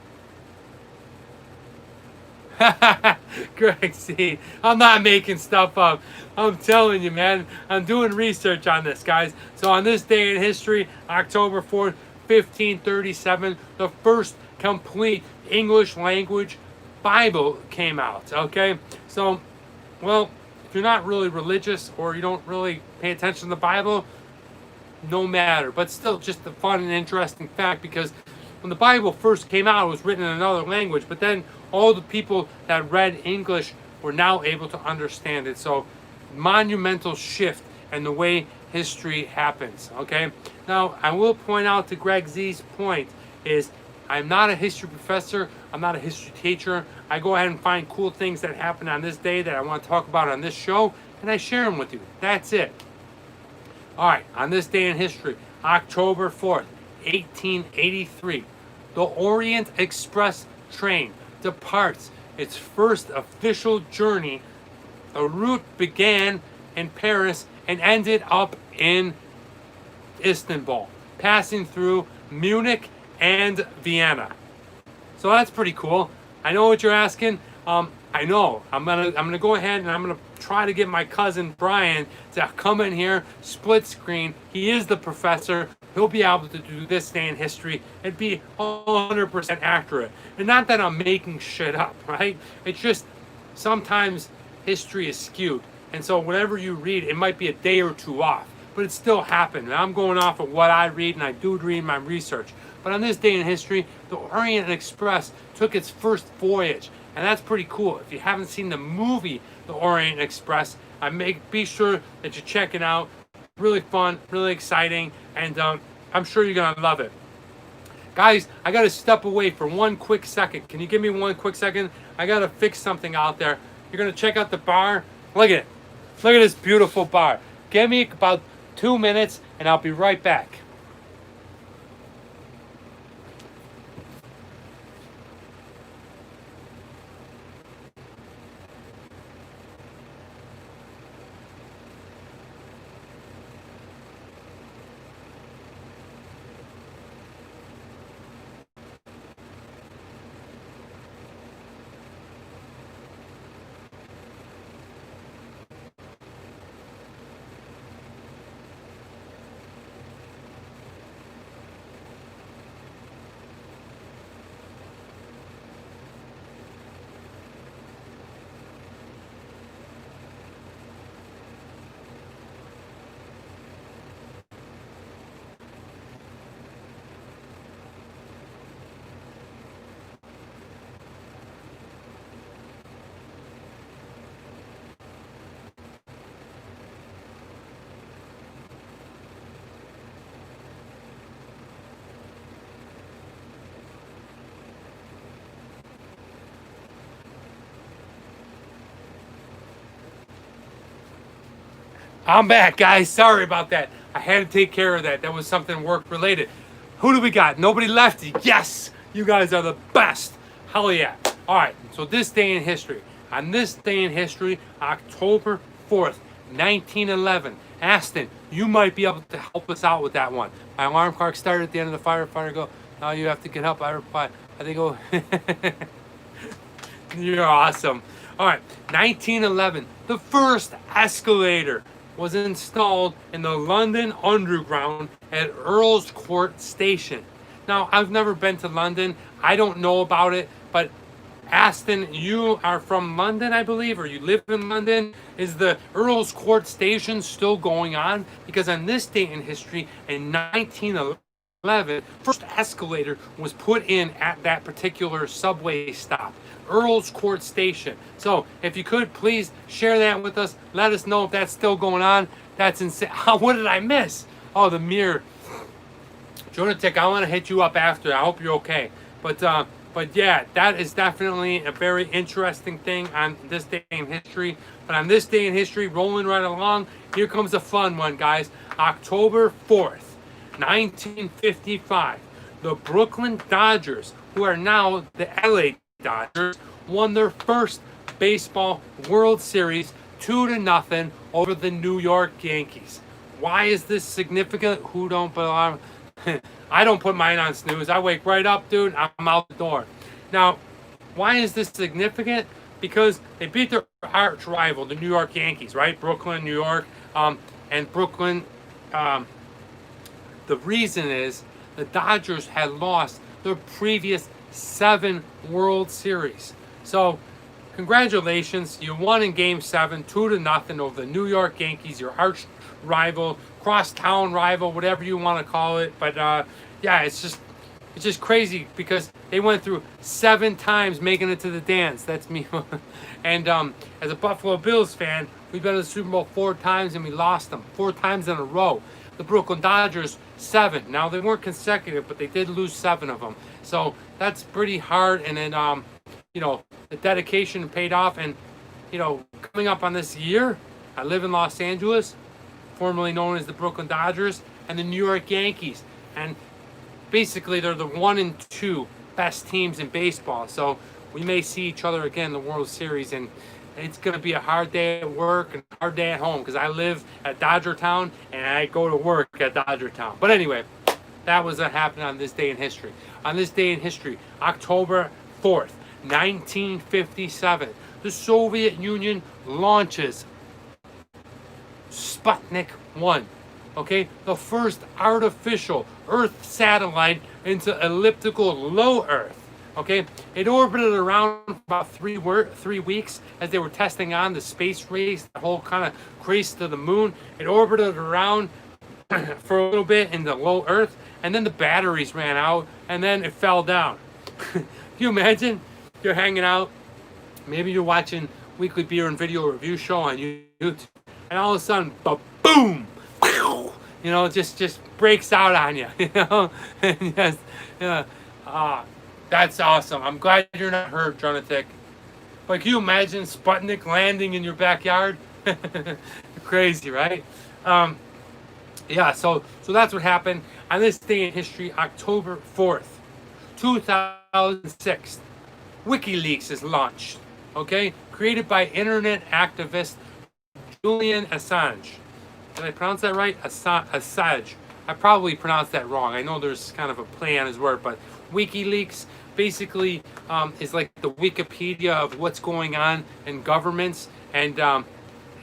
Greg, see, I'm not making stuff up. I'm telling you, man. I'm doing research on this, guys. So on this day in history, October 4th, 1537, the first complete English language Bible came out, okay? So, well, if you're not really religious or you don't really pay attention to the Bible, no matter. But still just a fun and interesting fact, because when the Bible first came out, it was written in another language, but then all the people that read English were now able to understand it. So, monumental shift in the way history happens, okay? Now, I will point out to Greg Z's point is I'm not a history professor. I'm not a history teacher. I go ahead and find cool things that happen on this day that I want to talk about on this show, and I share them with you. That's it. All right, on this day in history, October 4th, 1883, the Orient Express train departs its first official journey. The route began in Paris and ended up in Istanbul, passing through Munich and Vienna. So that's pretty cool. I know what you're asking. I know. I'm gonna go ahead and I'm gonna try to get my cousin Brian to come in here, split screen. He is the professor, he'll be able to do this day in history and be 100% accurate. And not that I'm making shit up, right? It's just sometimes history is skewed. And so whenever you read, it might be a day or two off, but it still happened. And I'm going off of what I read, and I do read my research. But on this day in history, the Orient Express took its first voyage. And that's pretty cool. If you haven't seen the movie, The Orient Express, be sure that you check it out. Really fun, really exciting, and I'm sure you're gonna love it. Guys, I gotta step away for 1 quick second. Can you give me 1 quick second? I gotta fix something out there. You're gonna check out the bar. Look at it. Look at this beautiful bar. Give me about 2 minutes, and I'll be right back. I'm back, guys. Sorry about that. I had to take care of that. That was something work related. Who do we got? Nobody left. Yes, you guys are the best. Hell yeah. All right, so this day in history. On this day in history, October 4th, 1911. Aston, you might be able to help us out with that one. My alarm clock started at the end of the firefighter go, now you have to get help. I reply, I think, oh, you're awesome. All right, 1911, the first escalator was installed in the London Underground at Earl's Court Station. Now, I've never been to London. I don't know about it, but Aston, you are from London, I believe, or you live in London. Is the Earl's Court Station still going on? Because on this date in history, in 1911, first escalator was put in at that particular subway stop, Earl's Court Station. So if you could please share that with us, let us know if that's still going on. That's insane. What did I miss? Oh, the mirror. Jonatic, I want to hit you up after. I hope you're okay. But yeah, that is definitely a very interesting thing on this day in history. But on this day in history, rolling right along, here comes a fun one, guys. October 4th, 1955, the Brooklyn Dodgers, who are now the LA Dodgers, won their first baseball World Series 2-0 over the New York Yankees. Why is this significant? Who don't belong? I don't put mine on snooze. I wake right up, dude. I'm out the door. Now, why is this significant? Because they beat their arch rival, the New York Yankees, right? Brooklyn, New York, and Brooklyn. The reason is the Dodgers had lost their previous 7 World Series. So, congratulations. You won in Game 7, 2-0 over the New York Yankees, your arch rival, crosstown rival, whatever you want to call it. But yeah, it's just crazy because they went through 7 times making it to the dance. That's me. And as a Buffalo Bills fan, we've been to the Super Bowl 4 times and we lost them 4 times in a row. The Brooklyn Dodgers 7. Now they weren't consecutive, but they did lose 7 of them. So that's pretty hard. And then you know, the dedication paid off. And you know, coming up on this year, I live in Los Angeles, formerly known as the Brooklyn Dodgers, and the New York Yankees. And basically, they're the 1 and 2 best teams in baseball. So we may see each other again in the World Series. And it's going to be a hard day at work and a hard day at home because I live at Dodger Town and I go to work at Dodger Town. But anyway, that was what happened on this day in history. On this day in history, October 4th, 1957, the Soviet Union launches Sputnik 1. Okay, the first artificial Earth satellite into elliptical low Earth. Okay, it orbited around for about 3 weeks as they were testing on the space race, the whole kind of race to the moon. It orbited around for a little bit in the low Earth, and then the batteries ran out, and then it fell down. Can you imagine? You're hanging out, maybe you're watching Weekly Beer and Video Review Show on YouTube, and all of a sudden, boom! You know, it just breaks out on you. You know, and yes, yeah. That's awesome. I'm glad you're not hurt, Jonathan. Like, can you imagine Sputnik landing in your backyard? Crazy, right? Yeah, so that's what happened on this day in history, October 4th, 2006. WikiLeaks is launched, okay? Created by internet activist Julian Assange. Did I pronounce that right? Assange. I probably pronounced that wrong. I know there's kind of a play on his word, but WikiLeaks basically is like the Wikipedia of what's going on in governments, and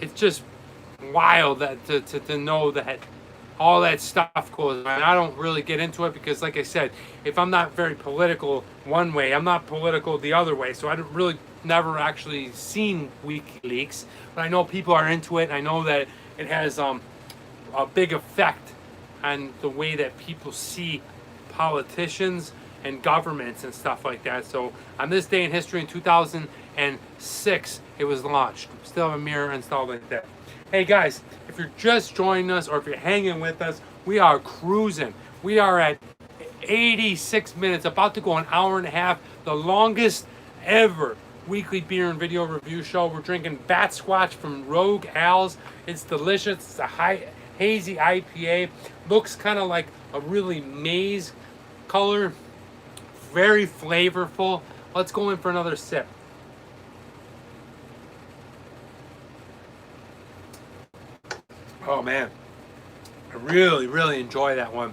it's just wild that to know that all that stuff goes on. I don't really get into it because, like I said, if I'm not very political one way, I'm not political the other way. So I don't really never actually seen WikiLeaks, but I know people are into it. I know that it has a big effect on the way that people see politicians and governments and stuff like that. So on this day in history in 2006, it was launched. Still have a mirror installed like that. Hey guys, if you're just joining us or if you're hanging with us, we are cruising. We are at 86 minutes, about to go an hour and a half, the longest ever weekly beer and video review show. We're drinking BATSQUATCH from Rogue Al's. It's delicious. It's a hazy IPA. Looks kind of like a really maize color. Very flavorful. Let's go in for another sip. Oh man, I really, really enjoy that one.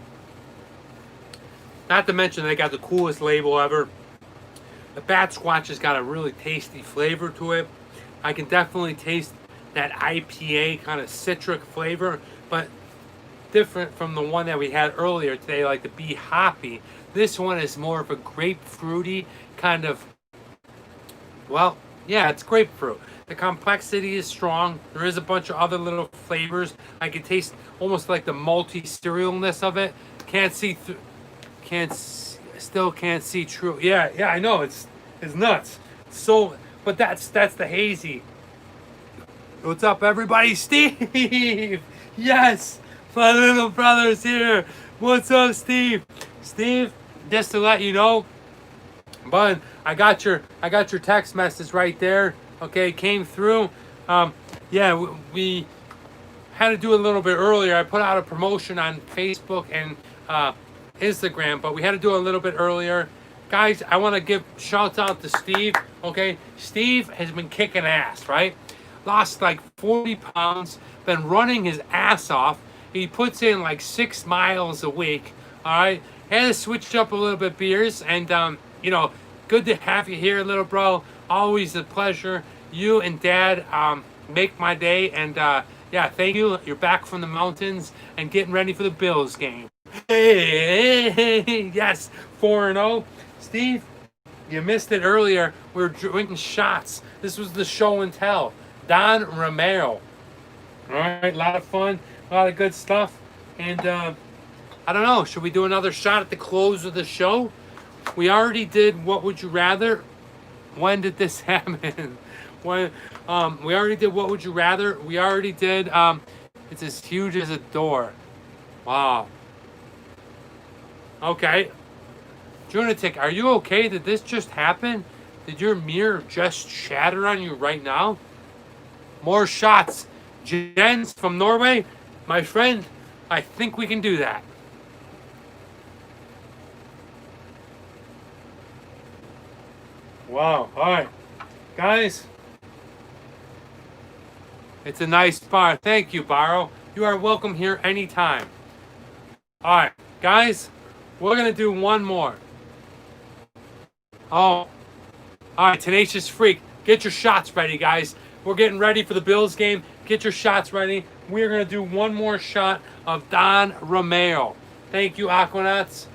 Not to mention they got the coolest label ever. The BATSQUATCH has got a really tasty flavor to it. I can definitely taste that IPA kind of citric flavor, but different from the one that we had earlier today, like the Be Hoppy. This one is more of a grapefruity kind of, well, yeah, it's grapefruit. The complexity is strong. There is a bunch of other little flavors. I can taste almost like the malty cerealness of it. Still can't see true. Yeah, I know, it's nuts. So, but that's the hazy. What's up, everybody? Steve! Yes! My little brother's here. What's up, Steve? Steve, just to let you know, bud, I got your text message right there. Okay, came through. Yeah, we had to do a little bit earlier. I put out a promotion on Facebook and Instagram, but we had to do a little bit earlier. Guys, I want to give shouts out to Steve. Okay, Steve has been kicking ass, right? Lost like 40 pounds, been running his ass off. He puts in like 6 miles a week. All right, had to switch up a little bit beers, and you know, good to have you here, little bro. Always a pleasure. You and Dad make my day, and yeah, thank you. You're back from the mountains and getting ready for the Bills game. Hey, yes, 4-0. Steve, you missed it earlier. We were drinking shots. This was the show and tell. Don Romero. All right, a lot of fun, a lot of good stuff. And I don't know, should we do another shot at the close of the show? We already did What Would You Rather. When did this happen? When we already did What Would You Rather. We already did It's as huge as a door. Wow. Okay. Junatic, are you okay? Did this just happen? Did your mirror just shatter on you right now? More shots. Jens from Norway, my friend, I think we can do that. Wow. All right. Guys, it's a nice bar. Thank you, Barrow. You are welcome here anytime. All right, guys, we're going to do one more. Oh, all right, Tenacious Freak. Get your shots ready, guys. We're getting ready for the Bills game. Get your shots ready. We're going to do one more shot of Don Romeo. Thank you, Aquanauts.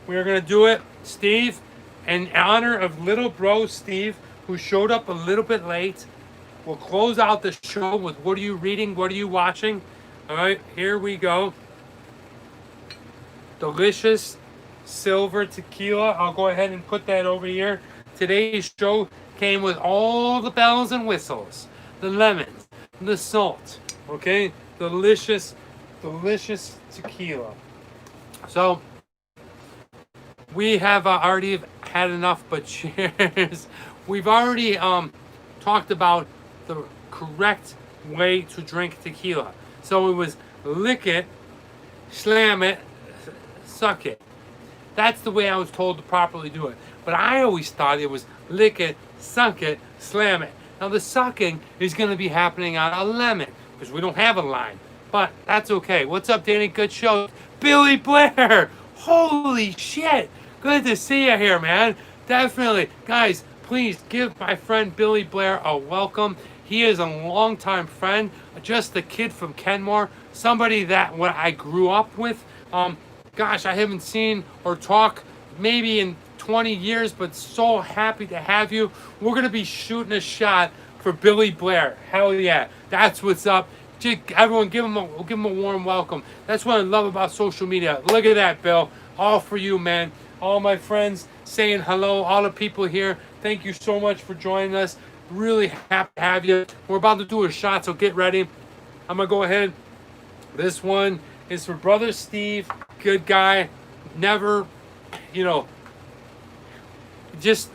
We're going to do it, Steve, in honor of little bro Steve, who showed up a little bit late. We'll close out the show with what are you reading? What are you watching? All right, here we go. Delicious silver tequila. I'll go ahead and put that over here. Today's show came with all the bells and whistles, the lemons, the salt. Okay, delicious, delicious tequila. So we have already had enough, but cheers. We've already talked about the correct way to drink tequila. So it was lick it, slam it, suck it. That's the way I was told to properly do it. But I always thought it was lick it, suck it, slam it. Now the sucking is going to be happening on a lemon because we don't have a lime. But that's okay. What's up, Danny? Good show. Billy Blair! Holy shit! Good to see you here, man. Definitely. Guys, please give my friend Billy Blair a welcome. He is a longtime friend, just a kid from Kenmore, somebody that what I grew up with. Gosh, I haven't seen or talked maybe in 20 years, but so happy to have you. We're going to be shooting a shot for Billy Blair. Hell yeah. That's what's up. Everyone give him a warm welcome. That's what I love about social media. Look at that, Bill. All for you, man. All my friends saying hello. All the people here. Thank you so much for joining us. Really happy to have you. We're about to do a shot, so get ready. I'm going to go ahead. This one is for Brother Steve. Good guy. Never, just,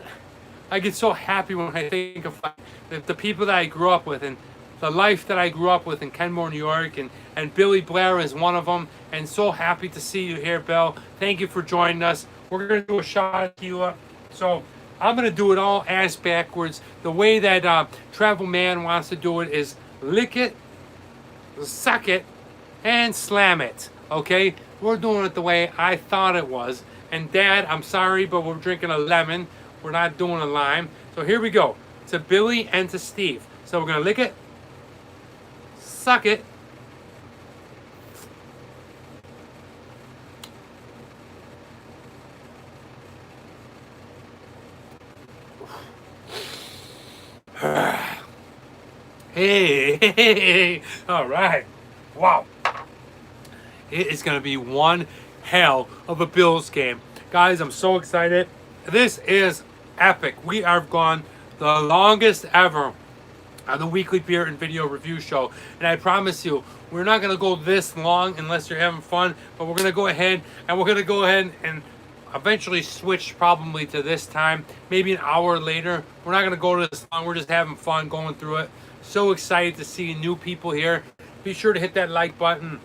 I get so happy when I think of the people that I grew up with and the life that I grew up with in Kenmore, New York, and Billy Blair is one of them. And so happy to see you here, Bill. Thank you for joining us. We're going to do a shot of tequila. So I'm going to do it all ass backwards. The way that Travel Man wants to do it is lick it, suck it, and slam it. Okay? We're doing it the way I thought it was. And Dad, I'm sorry, but we're drinking a lemon. We're not doing a lime. So here we go. To Billy and to Steve. So we're going to lick it, suck it, hey, all right, wow, it is going to be one hell of a Bills game. Guys, I'm so excited. This is epic. We have gone the longest ever on the weekly beer and video review show, and I promise you we're not going to go this long unless you're having fun, but we're going to go ahead and eventually switch probably to this time, maybe an hour later. We're not going to go this long. We're just having fun going through it. So excited to see new people here. Be sure to hit that like button.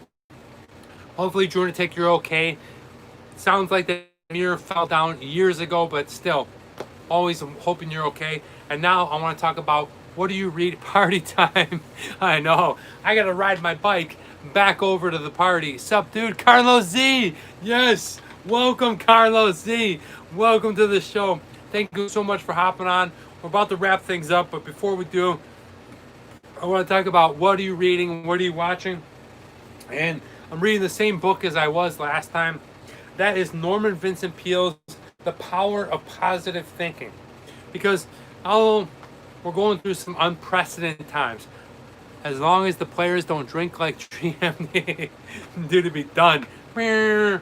Hopefully Jordan Tech, you're okay. Sounds like the mirror fell down years ago, but still always hoping you're okay. And now I want to talk about what do you read? Party time. I know. I got to ride my bike back over to the party. Sup, dude? Carlos Z. Yes. Welcome, Carlos Z. Welcome to the show. Thank you so much for hopping on. We're about to wrap things up, but before we do, I want to talk about what are you reading? What are you watching? And I'm reading the same book as I was last time. That is Norman Vincent Peale's The Power of Positive Thinking. Because we're going through some unprecedented times. As long as the players don't drink like 3MD, dude, to be done. And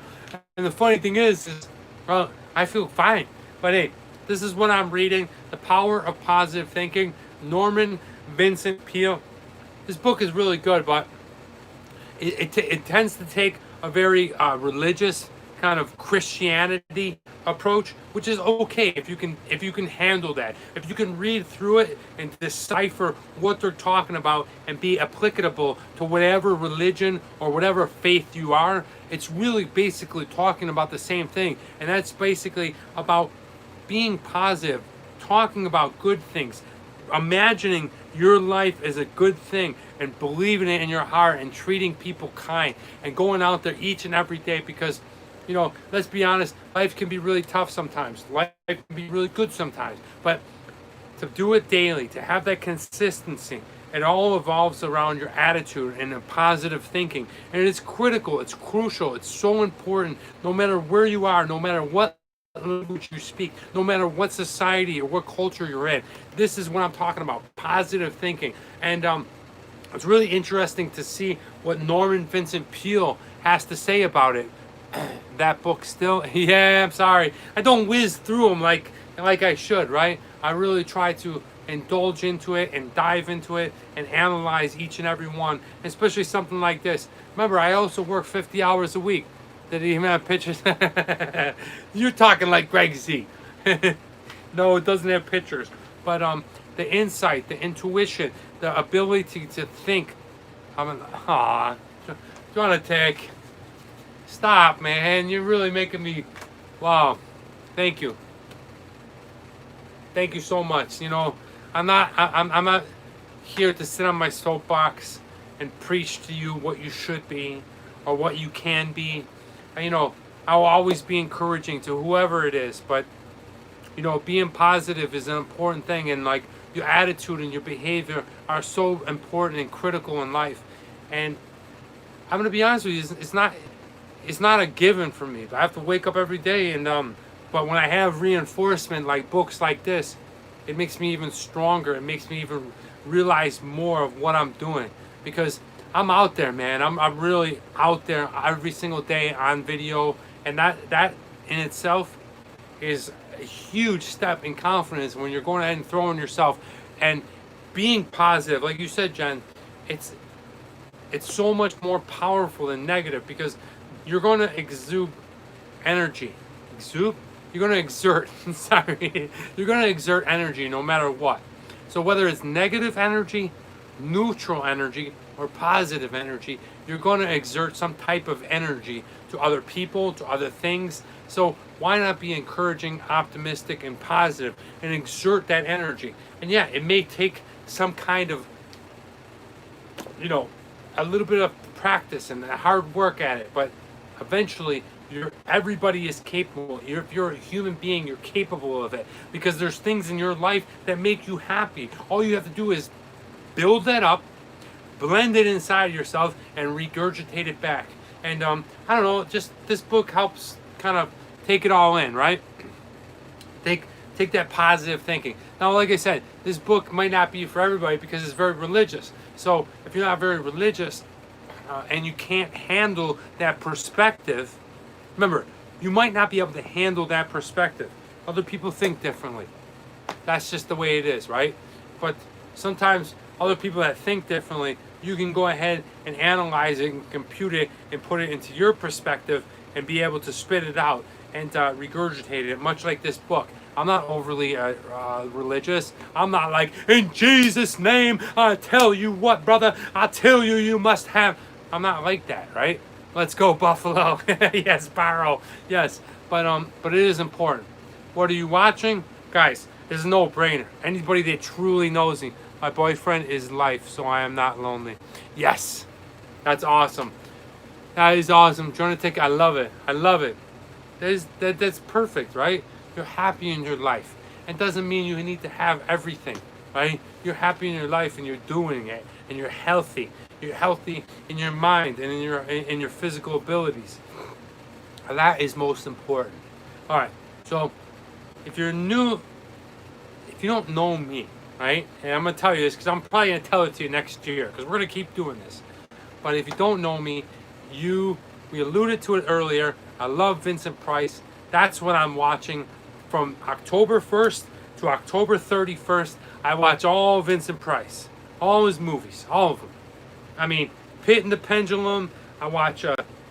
the funny thing is, well, I feel fine. But hey, this is what I'm reading. The Power of Positive Thinking. Norman Vincent Peale. This book is really good, but it tends to take a very religious kind of Christianity approach, which is okay if you can handle that. If you can read through it and decipher what they're talking about and be applicable to whatever religion or whatever faith you are, it's really basically talking about the same thing. And that's basically about being positive, talking about good things, imagining your life as a good thing and believing it in your heart and treating people kind and going out there each and every day because, let's be honest, life can be really tough sometimes. Life can be really good sometimes. But to do it daily, to have that consistency, It all evolves around your attitude and a positive thinking. And it's critical, it's crucial, it's so important no matter where you are, no matter what language you speak, no matter what society or what culture you're in. This is what I'm talking about, positive thinking. And it's really interesting to see what Norman Vincent Peale has to say about it. That book still, yeah, I'm sorry. I don't whiz through them like I should, right? I really try to indulge into it and dive into it and analyze each and every one, especially something like this. Remember, I also work 50 hours a week. Did he even have pictures? You're talking like Greg Z. No, it doesn't have pictures. But the insight, the intuition, the ability to think. Aw, do you want to take? Stop, man. You're really making me. Wow. Thank you. Thank you so much. You know, I'm not here to sit on my soapbox and preach to you what you should be or what you can be. You know, I'll always be encouraging to whoever it is, but you know, being positive is an important thing, and like your attitude and your behavior are so important and critical in life. And I'm gonna be honest with you, it's not a given for me. I have to wake up every day, and but when I have reinforcement like books like this, it makes me even stronger. It makes me even realize more of what I'm doing, because I'm out there, man. I'm really out there every single day on video, and that in itself is a huge step in confidence when you're going ahead and throwing yourself and being positive. Like you said, Jen, it's so much more powerful than negative, because you're going to exude energy. Exude? You're going to exert. Sorry. You're going to exert energy no matter what. So whether it's negative energy, neutral energy, or positive energy, you're going to exert some type of energy to other people, to other things. So why not be encouraging, optimistic, and positive, and exert that energy? And yeah, it may take some kind of, you know, a little bit of practice and hard work at it, but eventually everybody is capable. If you're a human being, you're capable of it, because there's things in your life that make you happy. All you have to do is build that up, blend it inside yourself, and regurgitate it back. And I don't know, just this book helps kind of take it all in, right? Take that positive thinking. Now, like I said, this book might not be for everybody because it's very religious. So if you're not very religious and you can't handle that perspective, remember, you might not be able to handle that perspective. Other people think differently. That's just the way it is, right? But sometimes other people that think differently, you can go ahead and analyze it and compute it and put it into your perspective and be able to spit it out and regurgitate it, much like this book. I'm not overly religious. I'm not like, in Jesus' name, I tell you what, brother, I tell you, you must have. I'm not like that, right? Let's go, Buffalo. Yes, Barrow. Yes, but it is important. What are you watching? Guys, it's a no-brainer. Anybody that truly knows me, my boyfriend is life, so I am not lonely. Yes, that's awesome. That is awesome. Jonathan, I love it. I love it. That's perfect, right? You're happy in your life. It doesn't mean you need to have everything, right? You're happy in your life and you're doing it, and you're healthy. You're healthy in your mind and in your physical abilities. That is most important. All right. So if you're new, if you don't know me, right? And I'm gonna tell you this because I'm probably gonna tell it to you next year, because we're gonna keep doing this. But if you don't know me, we alluded to it earlier. I love Vincent Price. That's what I'm watching from October 1st to October 31st. I watch all Vincent Price, all his movies, all of them. I mean, Pit and the Pendulum. I watch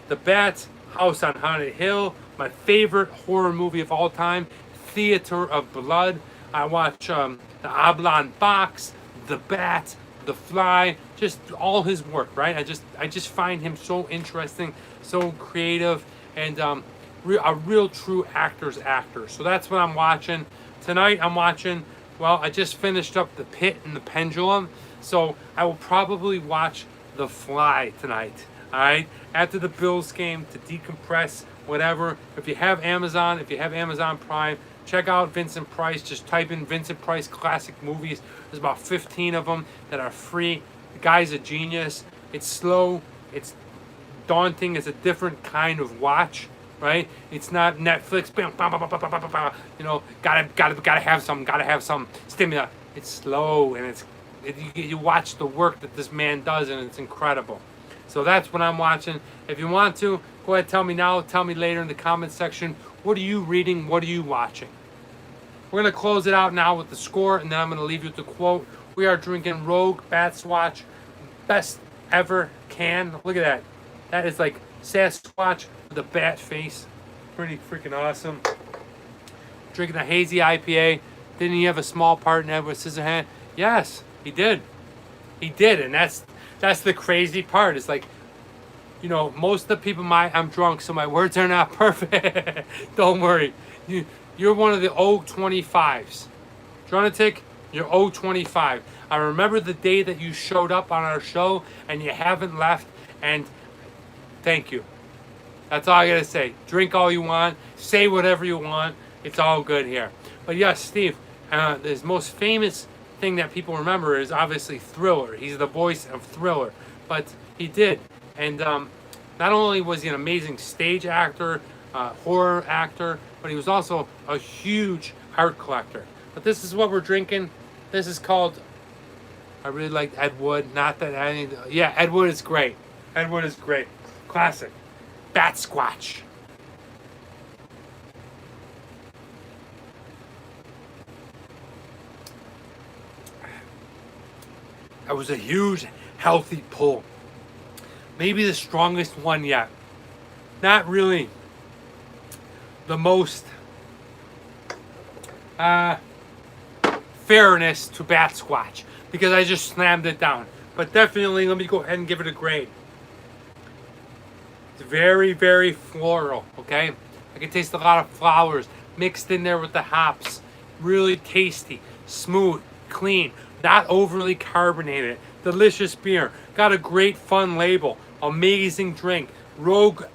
The Bat, House on Haunted Hill, my favorite horror movie of all time, Theater of Blood. I watch The Oblong Box, The Bat, The Fly, just all his work, right? I just find him so interesting, so creative, and a real true actor's actor. So that's what I'm watching. Tonight I'm watching, well, I just finished up The Pit and the Pendulum, so I will probably watch The Fly tonight, all right? After the Bills game, to decompress, whatever. If you have Amazon Prime, check out Vincent Price. Just type in Vincent Price classic movies. There's about 15 of them that are free. The guy's a genius. It's slow. It's daunting. It's a different kind of watch, right? It's not Netflix. Bam, bam, bam, bam, bam, bam, bam, you know, gotta have some. Gotta have some stimuli. It's slow and you watch the work that this man does, and it's incredible. So that's what I'm watching. If you want to, go ahead, tell me now. Tell me later in the comment section. What are you reading? What are you watching? We're going to close it out now with the score, and then I'm going to leave you with the quote. We are drinking Rogue BATSQUATCH Best Ever Can. Look at that. That is like Sasquatch with a bat face. Pretty freaking awesome. Drinking a hazy IPA. Didn't he have a small part in Edward Scissorhands? Yes, he did. He did, and that's the crazy part. It's like, you know, most of the people, I'm drunk, so my words are not perfect. Don't worry. You're one of the 025s. Dronitic, you're 025. I remember the day that you showed up on our show and you haven't left, and thank you. That's all I gotta say. Drink all you want, say whatever you want. It's all good here. But yes, Steve, his most famous thing that people remember is obviously Thriller. He's the voice of Thriller, but he did. And not only was he an amazing stage actor, horror actor, but he was also a huge art collector. But this is what we're drinking. This is called, I really like Ed Wood. Not that yeah, Ed Wood is great. Ed Wood is great. Classic. BATSQUATCH. That was a huge, healthy pull. Maybe the strongest one yet. Not really the most fairness to BATSQUATCH, because I just slammed it down. But definitely, let me go ahead and give it a grade. It's very, very floral, okay? I can taste a lot of flowers mixed in there with the hops. Really tasty, smooth, clean, not overly carbonated. Delicious beer. Got a great fun label. Amazing drink. Rogue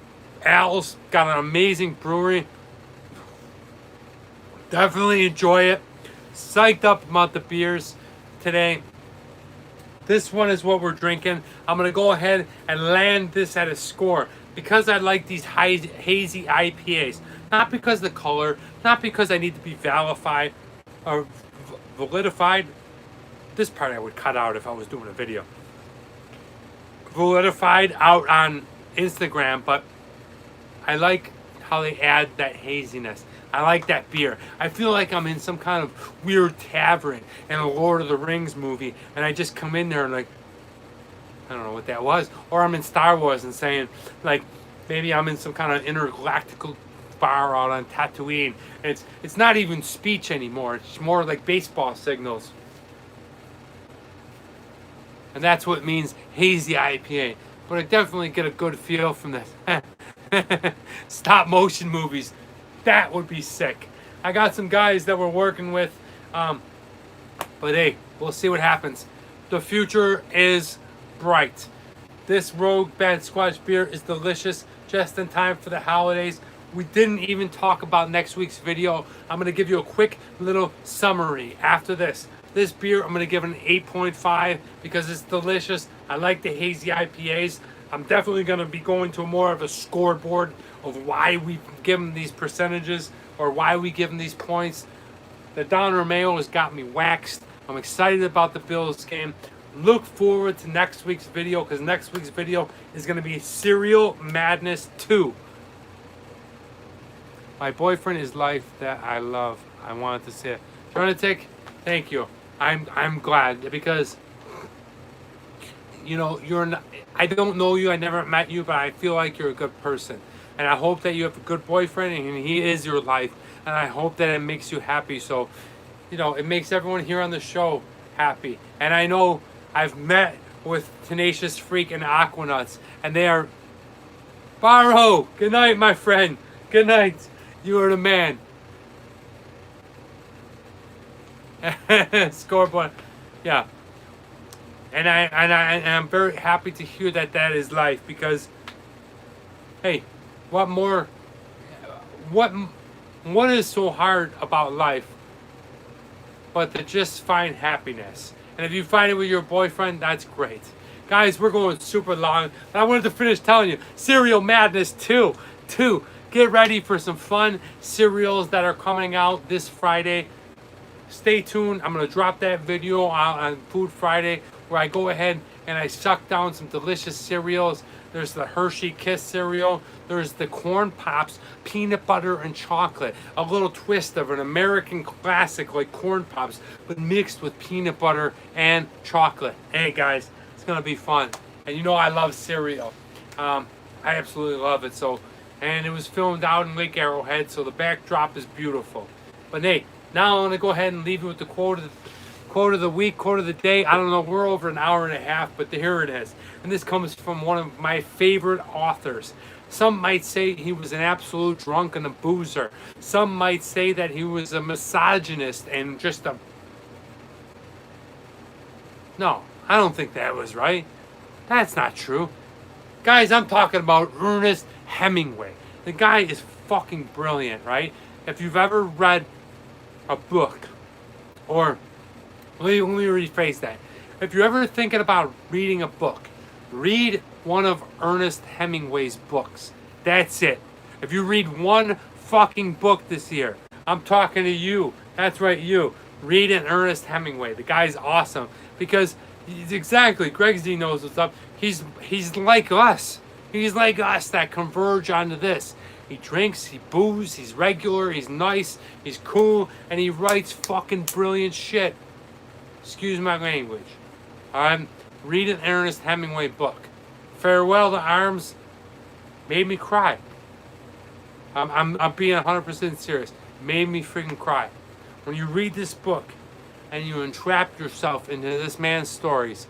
Al's got an amazing brewery. Definitely enjoy it. Psyched up about the beers today. This one is what we're drinking. I'm going to go ahead and land this at a score because I like these hazy IPAs. Not because of the color, not because I need to be validified or validified. This part I would cut out if I was doing a video. Validified out on Instagram, but I like how they add that haziness. I like that beer. I feel like I'm in some kind of weird tavern in a Lord of the Rings movie, and I just come in there and like, I don't know what that was. Or I'm in Star Wars and saying, like, maybe I'm in some kind of intergalactical bar out on Tatooine. And it's not even speech anymore. It's more like baseball signals. And that's what it means, hazy IPA. But I definitely get a good feel from this. Stop motion movies. That would be sick. I got some guys that we're working with. But hey, we'll see what happens. The future is bright. This Rogue BATSQUATCH beer is delicious, just in time for the holidays. We didn't even talk about next week's video. I'm going to give you a quick little summary after this. This beer, I'm going to give it an 8.5 because it's delicious. I like the hazy IPAs. I'm definitely going to be going to more of a scoreboard of why we give them these percentages or why we give them these points. The Don Romeo has got me waxed. I'm excited about the Bills game. Look forward to next week's video because next week's video is going to be Cereal Madness 2. My boyfriend is life that I love. I wanted to say it. Dronitic, thank you. I'm glad because you know I don't know you. I never met you, but I feel like you're a good person, and I hope that you have a good boyfriend and he is your life, and I hope that it makes you happy. So, you know, it makes everyone here on the show happy. And I know I've met with Tenacious Freak and Aquanuts, and they are. Barho, good night, my friend. Good night. You are the man. Scoreboard, yeah. And I'm very happy to hear that that is life because, hey, what what is so hard about life but to just find happiness? And if you find it with your boyfriend, that's great. Guys, we're going super long, but I wanted to finish telling you, Cereal Madness 2. Get ready for some fun cereals that are coming out this Friday. Stay tuned. I'm going to drop that video on Food Friday where I go ahead and I suck down some delicious cereals. There's the Hershey Kiss cereal. There's the Corn Pops, peanut butter and chocolate. A little twist of an American classic like Corn Pops, but mixed with peanut butter and chocolate. Hey guys, it's going to be fun. And you know I love cereal. I absolutely love it. And it was filmed out in Lake Arrowhead, so the backdrop is beautiful. But hey, now I'm going to go ahead and leave you with the quote of the week, quote of the day. I don't know, we're over an hour and a half, but here it is. And this comes from one of my favorite authors. Some might say he was an absolute drunk and a boozer. Some might say that he was a misogynist and just a... No, I don't think that was right. That's not true. Guys, I'm talking about Ernest Hemingway. The guy is fucking brilliant, right? If you've ever read a book, or let me rephrase that. If you're ever thinking about reading a book, read one of Ernest Hemingway's books. That's it. If you read one fucking book this year, I'm talking to you. That's right, you. Read an Ernest Hemingway. The guy's awesome because exactly, Greg Z knows what's up. He's like us. He's like us that converge onto this. He drinks, he boozes, he's regular, he's nice, he's cool, and he writes fucking brilliant shit. Excuse my language. Alright? Read an Ernest Hemingway book. Farewell to Arms made me cry. I'm being 100% serious. Made me freaking cry. When you read this book and you entrap yourself into this man's stories.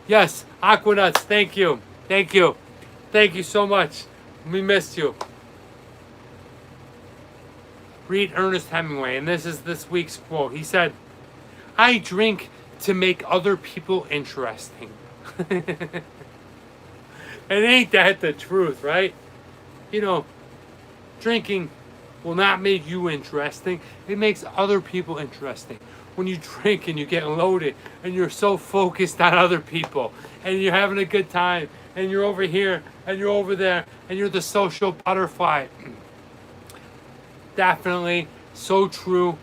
Yes, Aquanuts, thank you. Thank you. Thank you so much. We missed you. Read Ernest Hemingway, and this is this week's quote. He said, "I drink to make other people interesting." And ain't that the truth, right? You know, drinking will not make you interesting. It makes other people interesting. When you drink and you get loaded and you're so focused on other people and you're having a good time and you're over here and you're over there and you're the social butterfly. Definitely so true.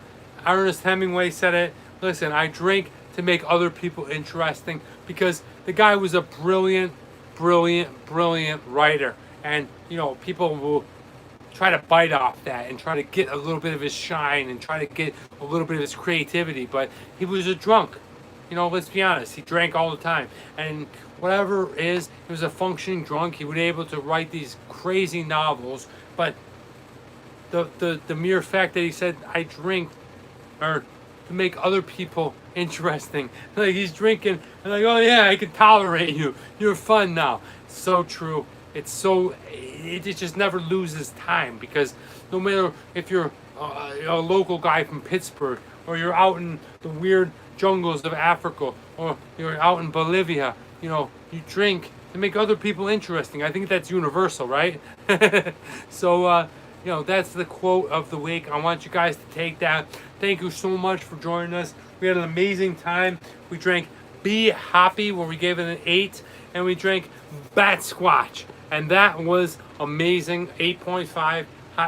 Ernest Hemingway said it. Listen, I drink to make other people interesting because the guy was a brilliant writer. And, you know, people will try to bite off that and try to get a little bit of his shine and try to get a little bit of his creativity. But he was a drunk. You know, let's be honest. He drank all the time. And whatever it is, he was a functioning drunk. He was able to write these crazy novels. But the mere fact that he said, I drink, or to make other people interesting. Like he's drinking and like, oh yeah, I can tolerate you. You're fun now. So true. It's so, it just never loses time because no matter if you're a local guy from Pittsburgh or you're out in the weird jungles of Africa or you're out in Bolivia, you know, you drink to make other people interesting. I think that's universal, right? So, you know, that's the quote of the week. I want you guys to take that. Thank you so much for joining us. We had an amazing time. We drank Be Happy, where we gave it an 8, and we drank BATSQUATCH, and that was amazing. 8.5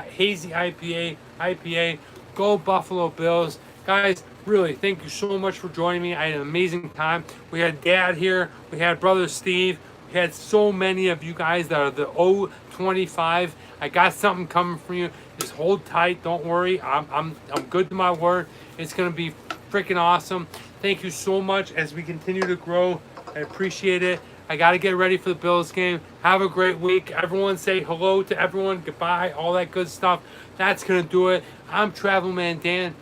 hazy IPA. Go Buffalo Bills, guys. Really, thank you so much for joining me. I had an amazing time. We had Dad here. We had Brother Steve. We had so many of you guys that are the O25. I got something coming for you. Just hold tight. Don't worry. I'm good to my word. It's gonna be freaking awesome. Thank you so much as we continue to grow. I appreciate it. I got to get ready for the Bills game. Have a great week. Everyone say hello to everyone. Goodbye. All that good stuff. That's gonna do it. I'm Travel Man Dan.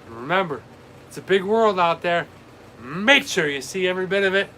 And remember, it's a big world out there. Make sure you see every bit of it.